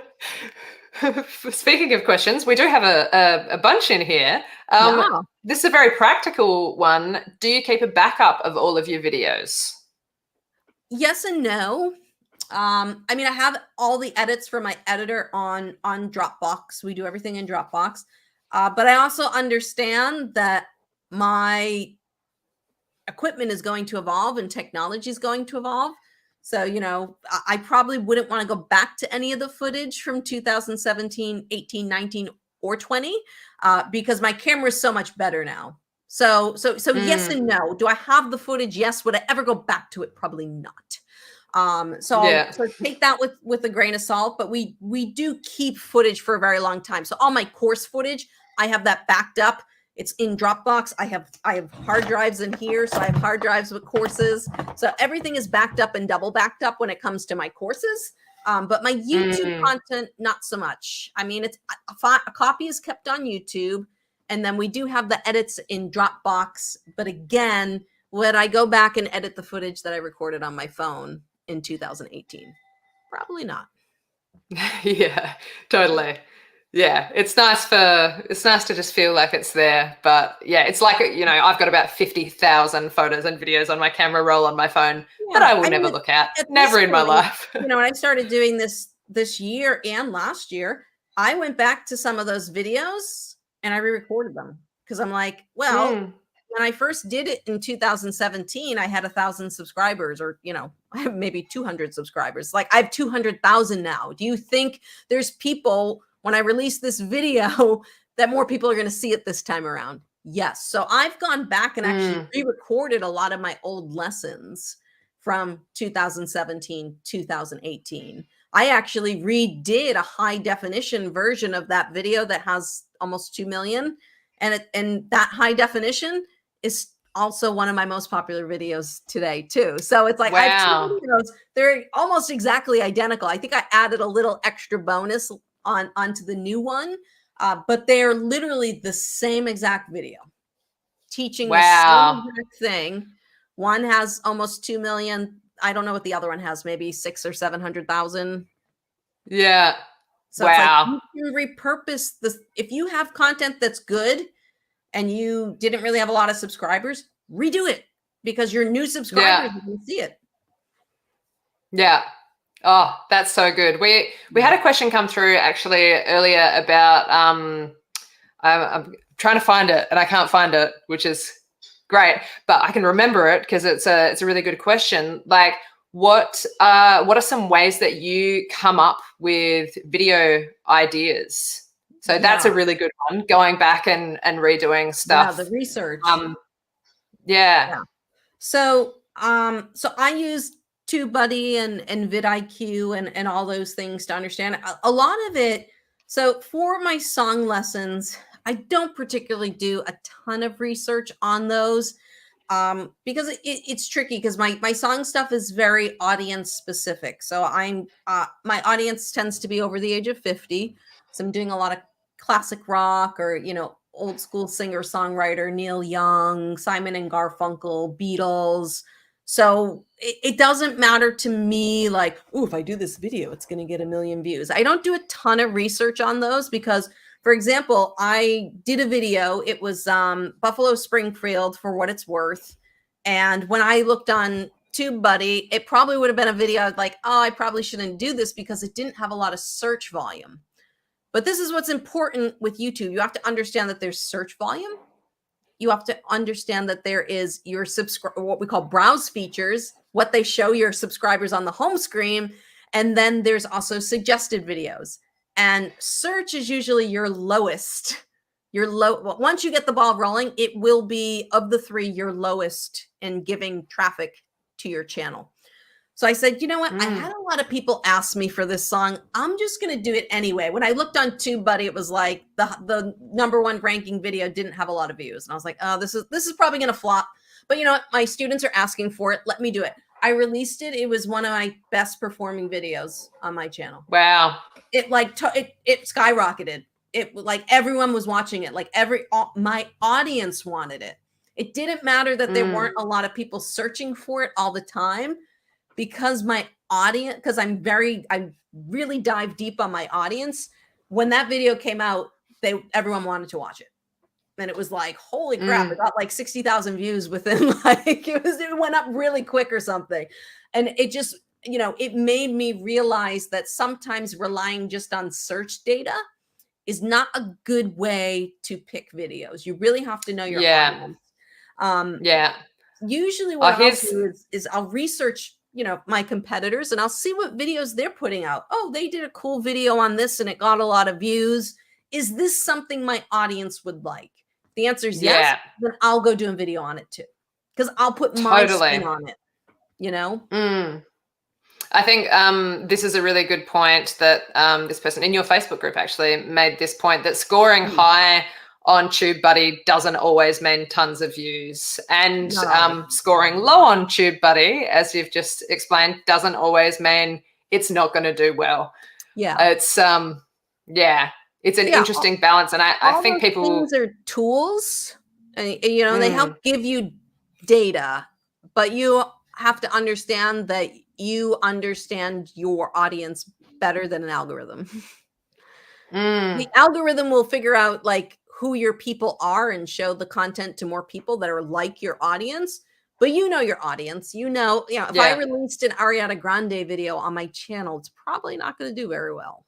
speaking of questions, we do have a bunch in here. yeah. This is a very practical one. Do you keep a backup of all of your videos? Yes and no. I mean, I have all the edits for my editor on Dropbox. We do everything in Dropbox. But I also understand that my equipment is going to evolve and technology is going to evolve. So, you know, I probably wouldn't want to go back to any of the footage from 2017, 18, 19, or 20, because my camera is so much better now. So yes and no. Do I have the footage? Yes. Would I ever go back to it? Probably not. Yeah. So take that with a grain of salt, but we do keep footage for a very long time. So all my course footage, I have that backed up. It's in Dropbox. I have hard drives in here. So I have hard drives with courses. So everything is backed up and double backed up when it comes to my courses. But my YouTube content, not so much. I mean, it's a copy is kept on YouTube, and then we do have the edits in Dropbox. But again, would I go back and edit the footage that I recorded on my phone in 2018? Probably not. Yeah, totally. Yeah, it's nice to just feel like it's there. But yeah, it's like, you know, I've got about 50,000 photos and videos on my camera roll on my phone that I will never look at. Never in my life. You know, when I started doing this year and last year, I went back to some of those videos and I re-recorded them because I'm like, well, when I first did it in 2017, I had 1,000 subscribers, or, you know, I have maybe 200 subscribers. Like I have 200,000 now. Do you think there's people when I release this video that more people are going to see it this time around? Yes. So I've gone back and actually re-recorded a lot of my old lessons from 2017, 2018. I actually redid a high definition version of that video that has almost 2 million. And that high definition is also one of my most popular videos today too. So it's like, I have two videos. They're almost exactly identical. I think I added a little extra bonus onto the new one, but they're literally the same exact video, teaching the same exact thing. One has almost 2 million. I don't know what the other one has, maybe 600,000 or 700,000. Yeah. So it's like you can repurpose this. If you have content that's good and you didn't really have a lot of subscribers, redo it because your new subscribers can see it. Yeah. Oh, that's so good. We had a question come through actually earlier about I'm trying to find it and I can't find it, which is great, but I can remember it because it's a really good question. Like, what are some ways that you come up with video ideas? So that's a really good one, going back and redoing stuff. Yeah, the research. Yeah. So I use TubeBuddy and VidIQ and all those things to understand a lot of it. So for my song lessons, I don't particularly do a ton of research on those because it's tricky because my song stuff is very audience specific. So my audience tends to be over the age of 50. So I'm doing a lot of classic rock or, you know, old school singer songwriter Neil Young, Simon and Garfunkel, Beatles. So it doesn't matter to me like, oh, if I do this video, it's going to get 1 million views. I don't do a ton of research on those because, for example, I did a video. It was Buffalo Springfield, for what it's worth. And when I looked on TubeBuddy, it probably would have been a video like, oh, I probably shouldn't do this because it didn't have a lot of search volume. But this is what's important with YouTube. You have to understand that there's search volume. You have to understand that there is your what we call browse features, what they show your subscribers on the home screen. And then there's also suggested videos. And search is usually your lowest. Once you get the ball rolling, it will be, of the three, your lowest in giving traffic to your channel. So I said, you know what? I had a lot of people ask me for this song. I'm just going to do it anyway. When I looked on TubeBuddy, it was like the #1 ranking video didn't have a lot of views. And I was like, oh, this is probably going to flop. But you know what? My students are asking for it. Let me do it. I released it. It was one of my best performing videos on my channel. Wow. It skyrocketed. It like everyone was watching it. Like my audience wanted it. It didn't matter that there weren't a lot of people searching for it all the time. because my audience, because I really dive deep on my audience. When that video came out, everyone wanted to watch it. And it was like, holy crap, it got like 60,000 views within like, it went up really quick or something. And it just, it made me realize that sometimes relying just on search data is not a good way to pick videos. You really have to know your audience. Yeah. Usually what I'll do is I'll research, my competitors, and I'll see what videos they're putting out. Oh, they did a cool video on this and it got a lot of views. Is this something my audience would like? The answer is yes. Then I'll go do a video on it too, because I'll put my spin on it, I think this is a really good point that this person in your Facebook group actually made this point, that scoring high on TubeBuddy doesn't always mean tons of views, and scoring low on TubeBuddy, as you've just explained, doesn't always mean it's not going to do well. It's it's an interesting balance, and I think people, things are tools, and they help give you data, but you have to understand that you understand your audience better than an algorithm. The algorithm will figure out like who your people are and show the content to more people that are like your audience. But your audience, if I released an Ariana Grande video on my channel, it's probably not going to do very well.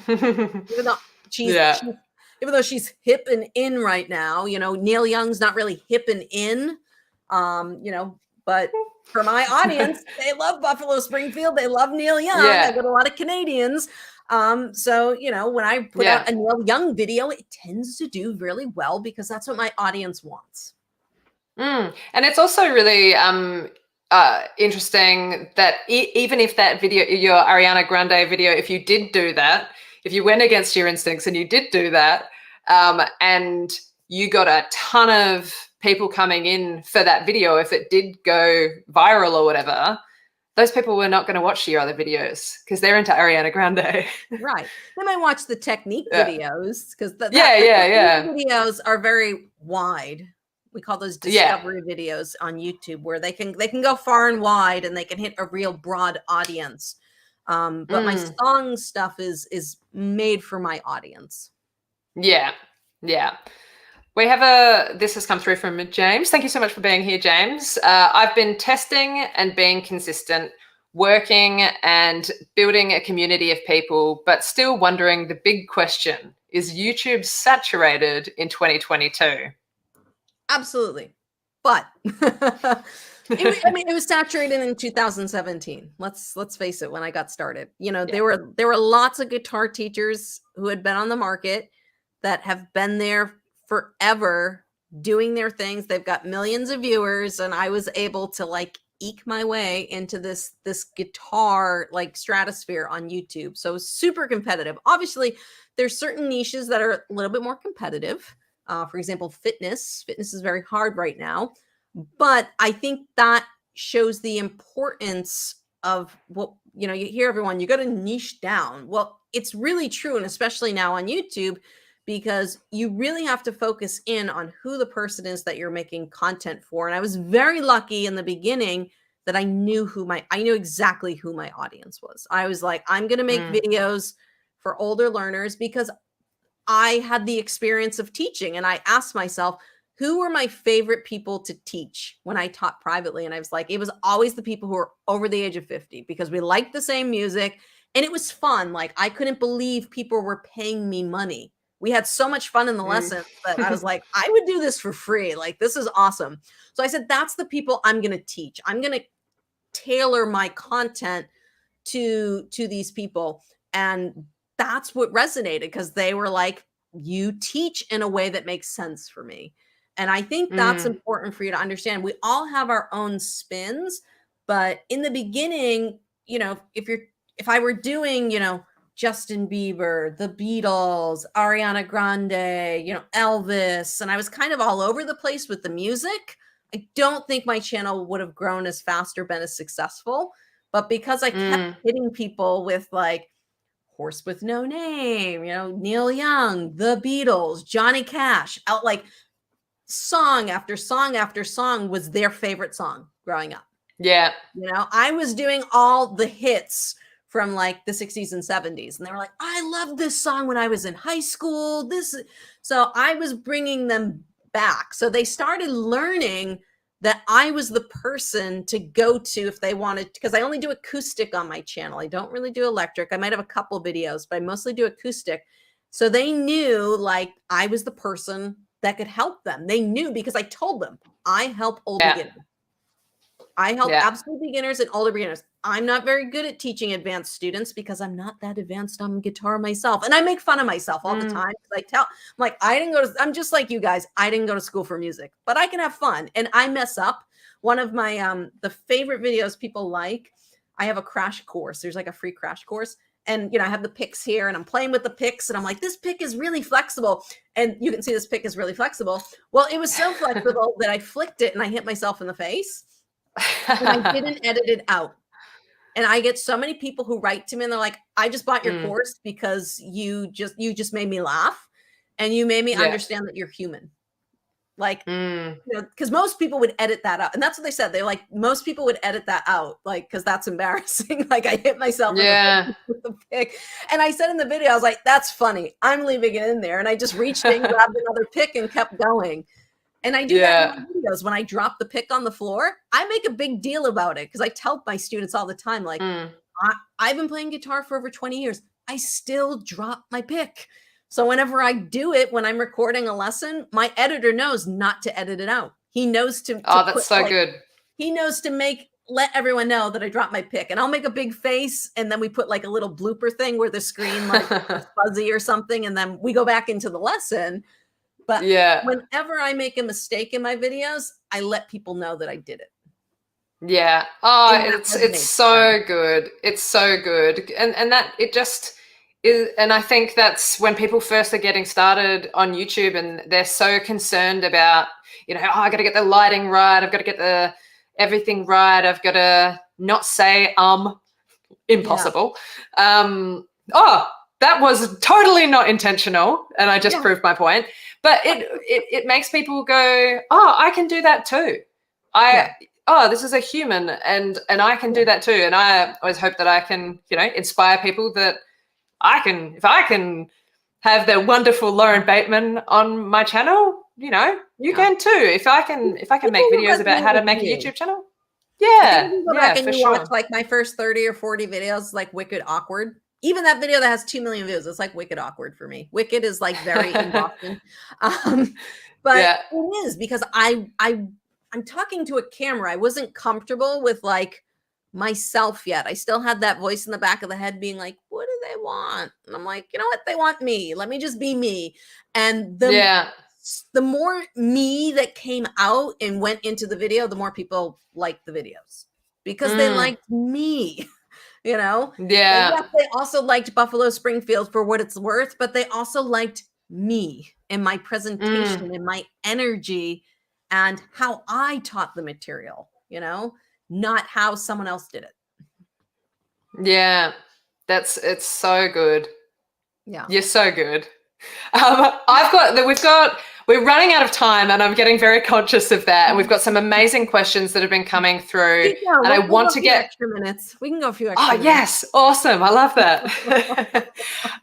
Even though she's hip and in right now, Neil Young's not really hip and in, but for my audience, they love Buffalo Springfield. They love Neil Young. I got a lot of Canadians. So, when I put out a Neil Young video, it tends to do really well because that's what my audience wants. And it's also really interesting that even if that video, your Ariana Grande video, if you did do that, if you went against your instincts and you did do that, and you got a ton of people coming in for that video, if it did go viral or whatever, those people were not going to watch your other videos because they're into Ariana Grande. Right. They might watch the technique videos because the videos are very wide. We call those discovery videos on YouTube, where they can go far and wide and they can hit a real broad audience. But my song stuff is made for my audience. Yeah. We have this has come through from James. Thank you so much for being here, James. I've been testing and being consistent, working and building a community of people, but still wondering the big question, is YouTube saturated in 2022? Absolutely. But it was saturated in 2017. Let's face it, when I got started. There were lots of guitar teachers who had been on the market that have been there forever doing their things. They've got millions of viewers, and I was able to like eke my way into this guitar like stratosphere on YouTube. So super competitive. Obviously, there's certain niches that are a little bit more competitive. For example, fitness is very hard right now, but I think that shows the importance of what, you hear everyone, you got to niche down. Well, it's really true. And especially now on YouTube, because you really have to focus in on who the person is that you're making content for. And I was very lucky in the beginning that I knew exactly who my audience was. I was like, I'm going to make videos for older learners because I had the experience of teaching, and I asked myself, who were my favorite people to teach when I taught privately? And I was like, it was always the people who were over the age of 50 because we liked the same music and it was fun. Like, I couldn't believe people were paying me money. We had so much fun in the lessons that I was like, I would do this for free. Like, this is awesome. So I said, that's the people I'm going to teach. I'm going to tailor my content to these people. And that's what resonated, because they were like, you teach in a way that makes sense for me. And I think that's important for you to understand. We all have our own spins, but in the beginning, if I were doing, Justin Bieber, the Beatles, Ariana Grande, Elvis, and I was kind of all over the place with the music, I don't think my channel would have grown as fast or been as successful. But because I kept hitting people with like Horse with No Name, Neil Young, the Beatles, Johnny Cash, out like song after song after song was their favorite song growing up. Yeah. You know, I was doing all the hits from like the 60s and 70s. And they were like, I loved this song when I was in high school. So I was bringing them back. So they started learning that I was the person to go to if they wanted, because I only do acoustic on my channel. I don't really do electric. I might have a couple videos, but I mostly do acoustic. So they knew like I was the person that could help them. They knew because I told them I help old beginners. I help absolute beginners and older beginners. I'm not very good at teaching advanced students because I'm not that advanced on guitar myself. And I make fun of myself all the time. I'm like, I'm just like you guys. I didn't go to school for music, but I can have fun. And I mess up. One of my, the favorite videos people like, I have a crash course. There's like a free crash course. And, you know, I have the picks here and I'm playing with the picks and I'm like, this pick is really flexible. And you can see this pick is really flexible. Well, it was so flexible that I flicked it and I hit myself in the face. And I didn't edit it out. And I get so many people who write to me and they're like, I just bought your course because you just made me laugh and you made me understand that you're human. Like, you know, because most people would edit that out. And that's what they said. They're like, most people would edit that out, like, because that's embarrassing. Like I hit myself in the face with the pick. And I said in the video, I was like, that's funny. I'm leaving it in there. And I just reached in, grabbed another pick and kept going. And I do that in my videos. When I drop the pick on the floor, I make a big deal about it because I tell my students all the time, like, I've been playing guitar for over 20 years. I still drop my pick. So whenever I do it, when I'm recording a lesson, my editor knows not to edit it out. He knows to that's so good. He knows to let everyone know that I dropped my pick. And I'll make a big face and then we put like a little blooper thing where the screen like is fuzzy or something. And then we go back into the lesson. But whenever I make a mistake in my videos, I let people know that I did it. Yeah. Oh, it's so good. It's so good. And that it just is. And I think that's when people first are getting started on YouTube and they're so concerned about, you know, oh, I got to get the lighting right. I've got to get everything right. I've got to not say, impossible. That was totally not intentional. And I just proved my point. But it makes people go, oh, I can do that too. This is a human and I can do that too. And I always hope that I can, you know, inspire people that if I can have the wonderful Lauren Bateman on my channel, you know, you can too. If I can make videos about how to make a YouTube channel. Yeah. Go back and you watch like my first 30 or 40 videos, like Wicked Awkward. Even that video that has 2 million views, it's like Wicked Awkward for me. Wicked is like very in Boston. But it is because I'm talking to a camera. I wasn't comfortable with like myself yet. I still had that voice in the back of the head being like, what do they want? And I'm like, you know what? They want me. Let me just be me. And the more me that came out and went into the video, the more people liked the videos because they liked me. You know, they also liked Buffalo Springfield for what it's worth, but they also liked me and my presentation and my energy and how I taught the material, you know, not how someone else did it. Yeah, it's so good. Yeah. You're so good. We're running out of time and I'm getting very conscious of that. And we've got some amazing questions that have been coming through. And I want to get extra minutes. We can go a few extra minutes. Yes. Awesome. I love that.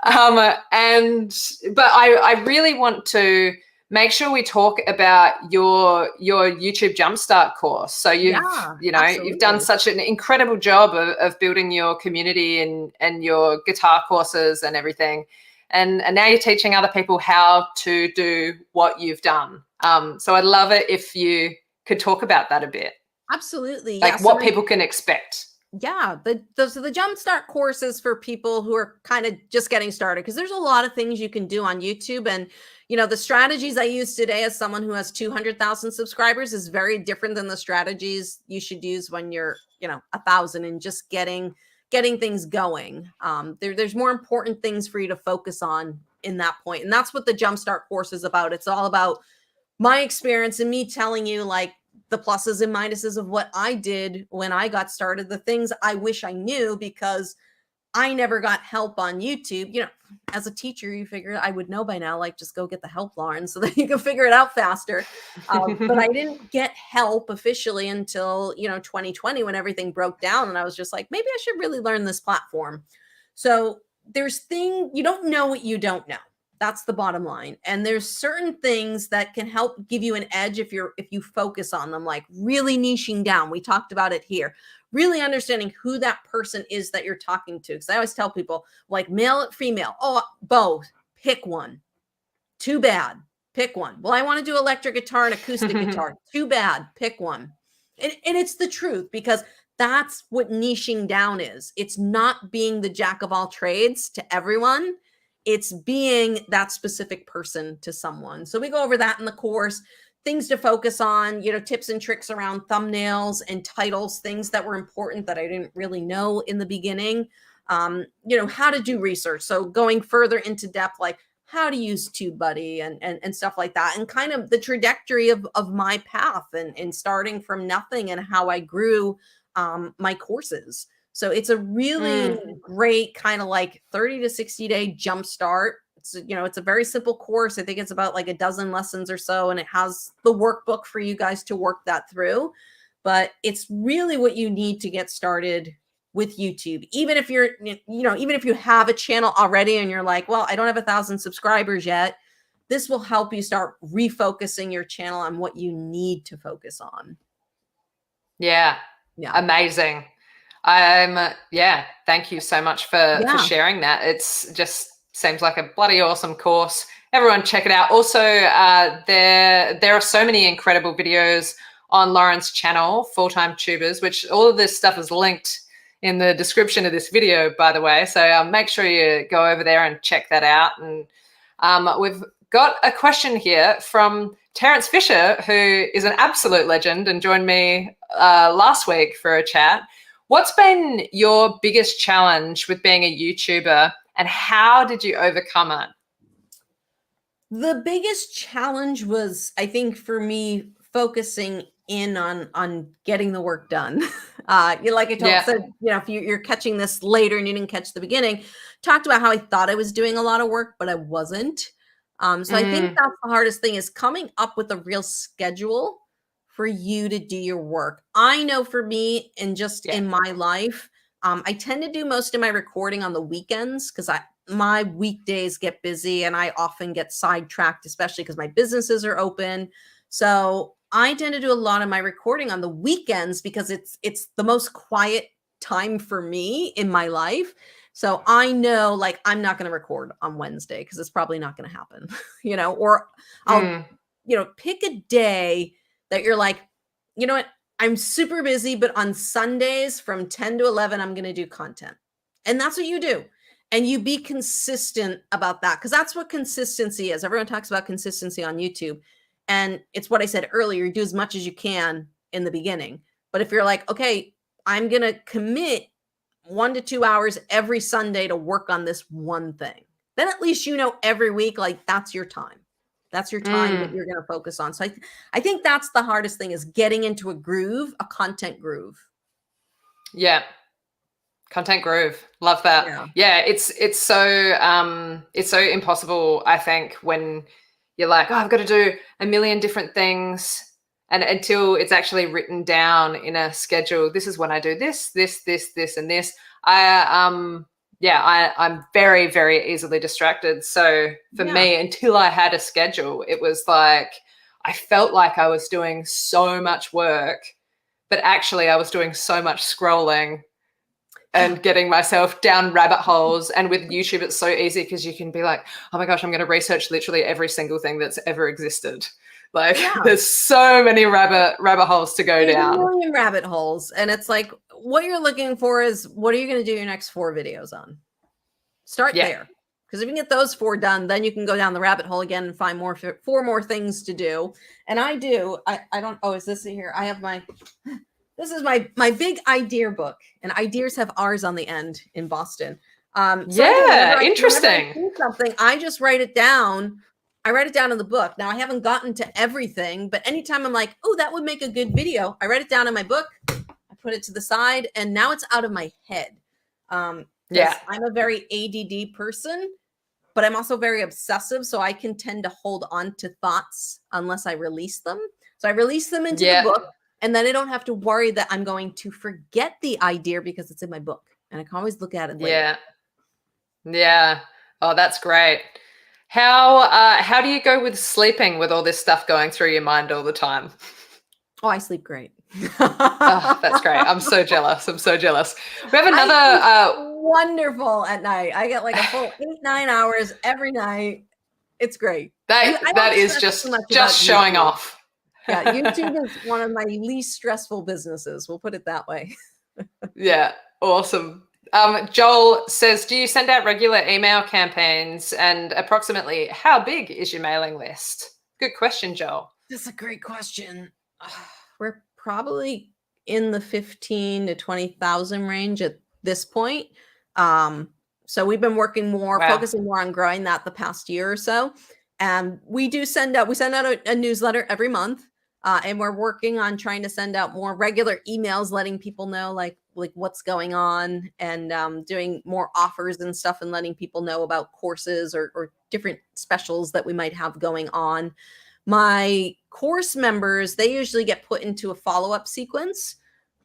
But I really want to make sure we talk about your YouTube Jumpstart course. So you've done such an incredible job of building your community and your guitar courses and everything. And now you're teaching other people how to do what you've done. So I'd love it if you could talk about that a bit. Absolutely. Like what people can expect. Yeah. The Jumpstart course is for people who are kind of just getting started because there's a lot of things you can do on YouTube. And, you know, the strategies I use today as someone who has 200,000 subscribers is very different than the strategies you should use when you're, you know, 1,000 and just getting things going. There's more important things for you to focus on in that point. And that's what the Jumpstart course is about. It's all about my experience and me telling you like the pluses and minuses of what I did when I got started, the things I wish I knew because I never got help on YouTube. You know, as a teacher, you figure I would know by now, like just go get the help, Lauren, so that you can figure it out faster. But I didn't get help officially until, 2020 when everything broke down. And I was just like, maybe I should really learn this platform. So you don't know what you don't know. That's the bottom line. And there's certain things that can help give you an edge if you focus on them, like really niching down. We talked about it here. Really understanding who that person is that you're talking to. Because I always tell people, like, male, female, oh, both, pick one. Too bad, pick one. Well, I want to do electric guitar and acoustic guitar. Too bad, pick one. And it's the truth, because that's what niching down is. It's not being the jack of all trades to everyone. It's being that specific person to someone. So we go over that in the course. Things to focus on, tips and tricks around thumbnails and titles, things that were important that I didn't really know in the beginning. How to do research. So going further into depth, like how to use TubeBuddy and stuff like that, and kind of the trajectory of my path and starting from nothing and how I grew my courses. So it's a really great kind of like 30 to 60 day jump start. It's a very simple course. I think it's about like a dozen lessons or so, and it has the workbook for you guys to work that through. But it's really what you need to get started with YouTube. Even if even if you have a channel already and you're like, well, I don't have 1,000 subscribers yet, this will help you start refocusing your channel on what you need to focus on. Yeah. Amazing. Thank you so much for sharing that. It's just seems like a bloody awesome course. Everyone check it out. Also, there are so many incredible videos on Lauren's channel, Full-Time Tubers, which all of this stuff is linked in the description of this video, by the way. So make sure you go over there and check that out. And we've got a question here from Terrence Fisher, who is an absolute legend and joined me last week for a chat. What's been your biggest challenge with being a YouTuber, and how did you overcome it? The biggest challenge was, I think, for me, focusing in on getting the work done. Like I said, if you're catching this later and you didn't catch the beginning, talked about how I thought I was doing a lot of work, but I wasn't. So I think that's the hardest thing, is coming up with a real schedule for you to do your work. I know for me, and just in my life, I tend to do most of my recording on the weekends because my weekdays get busy and I often get sidetracked, especially because my businesses are open. So I tend to do a lot of my recording on the weekends because it's the most quiet time for me in my life. So I know, like, I'm not going to record on Wednesday because it's probably not going to happen, or I'll, pick a day that you're like, you know what, I'm super busy, but on Sundays from 10 to 11, I'm going to do content. And that's what you do. And you be consistent about that, because that's what consistency is. Everyone talks about consistency on YouTube. And it's what I said earlier, do as much as you can in the beginning. But if you're like, okay, I'm going to commit 1 to 2 hours every Sunday to work on this one thing, then at least every week, like, that's your time. That's your time that you're going to focus on. So I think that's the hardest thing, is getting into a groove, a content groove. Yeah. Content groove. Love that. Yeah. It's so impossible, I think, when you're like, oh, I've got to do a million different things. And until it's actually written down in a schedule, this is when I do this, and this. I'm very, very easily distracted. So for me, until I had a schedule, it was like, I felt like I was doing so much work, but actually I was doing so much scrolling and getting myself down rabbit holes. And with YouTube, it's so easy because you can be like, oh my gosh, I'm going to research literally every single thing that's ever existed. Like, there's so many rabbit holes to go down. 1 million rabbit holes. And it's like, what you're looking for is, what are you going to do your next 4 videos on? Start there. Because if you can get those 4 done, then you can go down the rabbit hole again and find 4 more things to do. And I don't, is this here? I have this is my big idea book, and ideas have R's on the end in Boston. Interesting. Whenever I do something, I just write it down. I write it down in the book. Now, I haven't gotten to everything, but anytime I'm like, oh, that would make a good video, I write it down in my book, I put it to the side, and now it's out of my head. because Yeah. I'm a very ADD person, but I'm also very obsessive. So I can tend to hold on to thoughts unless I release them. So I release them into the Yeah. book, and then I don't have to worry that I'm going to forget the idea because it's in my book and I can always look at it later. Yeah. Yeah. Oh, that's great. How do you go with sleeping with all this stuff going through your mind all the time? Oh, I sleep great. Oh, that's great. I'm so jealous. I'm so jealous. We have I sleep another wonderful at night. I get like a full 8-9 hours every night. It's great. I that don't is stress too much just about showing YouTube. off. Yeah, YouTube is one of my least stressful businesses. We'll put it that way. Yeah, awesome. Joel says, do you send out regular email campaigns, and approximately how big is your mailing list? Good question, Joel. That's a great question. We're probably in the 15 to 20,000 range at this point. So we've been working more, Wow. focusing more on growing that the past year or so. And we send out a newsletter every month. And we're working on trying to send out more regular emails, letting people know like what's going on, and doing more offers and stuff, and letting people know about courses or different specials that we might have going on. My course members, they usually get put into a follow-up sequence.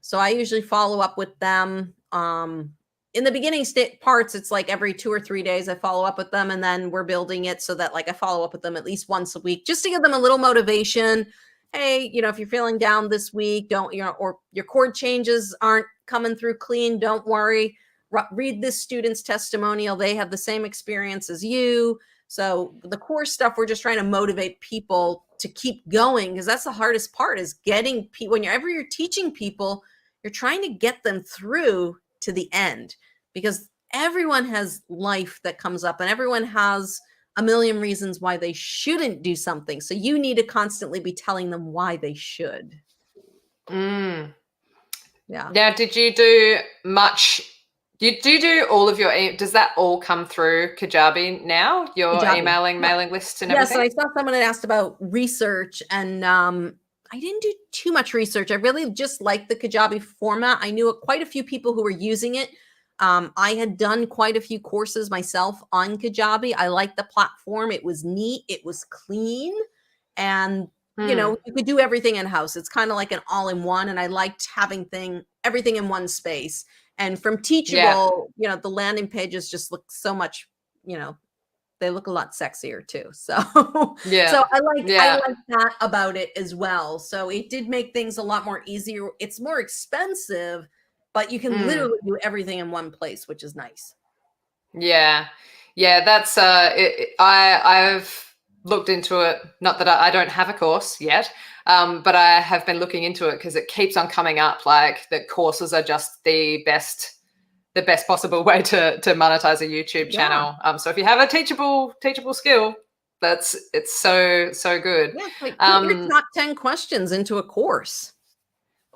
So I usually follow up with them. In the beginning parts, it's like every 2 or 3 days I follow up with them, and then we're building it so that like I follow up with them at least once a week, just to give them a little motivation. Hey, if you're feeling down this week, don't, or your chord changes aren't coming through clean, don't worry. Read this student's testimonial. They have the same experience as you. So the core stuff, we're just trying to motivate people to keep going, because that's the hardest part, is getting people, whenever you're teaching people, you're trying to get them through to the end, because everyone has life that comes up and everyone has a million reasons why they shouldn't do something. So you need to constantly be telling them why they should. Mm. Yeah. Now, did you do much? Do you do all of your? Does that all come through Kajabi now? Your Kajabi. emailing, Yeah. mailing lists, and Yes, everything. I saw someone had asked about research, and I didn't do too much research. I really just liked the Kajabi format. I knew quite a few people who were using it. I had done quite a few courses myself on Kajabi. I liked the platform. It was neat. It was clean. And, you could do everything in-house. It's kind of like an all-in-one. And I liked having everything in one space. And from Teachable, the landing pages just look so much, they look a lot sexier too. So, so I like that about it as well. So it did make things a lot more easier. It's more expensive, but you can literally do everything in one place, which is nice. Yeah. That's I've looked into it. Not that I don't have a course yet, but I have been looking into it because it keeps on coming up. Like that courses are just the best possible way to monetize a YouTube channel. So if you have a teachable skill, it's so good. Yeah, like put your top 10 questions into a course.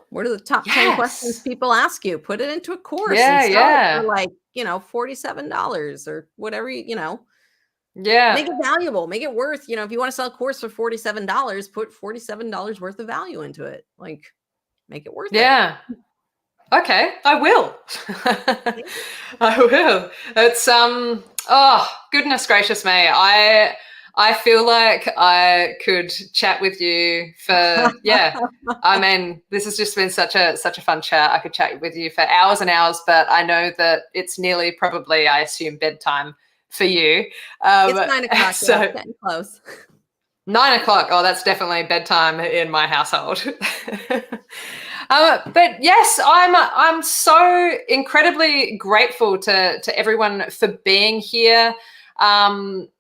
What are the top 10 questions people ask you? Put it into a course and sell it for like, $47 or whatever, make it valuable, make it worth, if you want to sell a course for $47, put $47 worth of value into it. Like, make it worth it. Okay, I will. I will. It's oh, goodness gracious me. I feel like I could chat with you for I mean, this has just been such a fun chat. I could chat with you for hours and hours, but I know that it's nearly probably, I assume, bedtime for you. It's 9 o'clock, so it's getting close. 9 o'clock. Oh, that's definitely bedtime in my household. But yes, I'm so incredibly grateful to everyone for being here.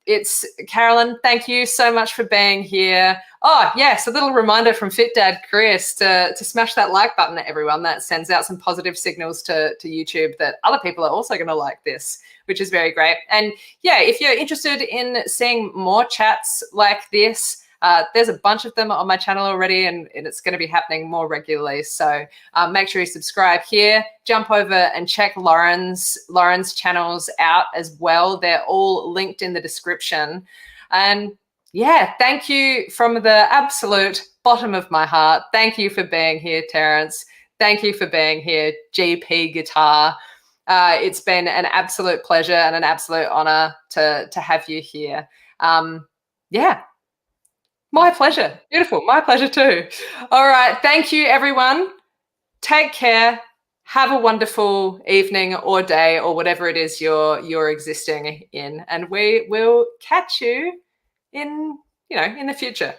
It's Carolyn. Thank you so much for being here. Oh yes, a little reminder from Fit Dad Chris to smash that like button, everyone. That sends out some positive signals to YouTube that other people are also going to like this, which is very great. And yeah, if you're interested in seeing more chats like this, there's a bunch of them on my channel already, and it's going to be happening more regularly. So make sure you subscribe here. Jump over and check Lauren's channels out as well. They're all linked in the description. And yeah, thank you from the absolute bottom of my heart. Thank you for being here, Terrence. Thank you for being here, GP Guitar. It's been an absolute pleasure and an absolute honor to have you here. Yeah, my pleasure. Beautiful. My pleasure too. All right. Thank you, everyone. Take care. Have a wonderful evening or day or whatever it is you're existing in, and we will catch you in the future.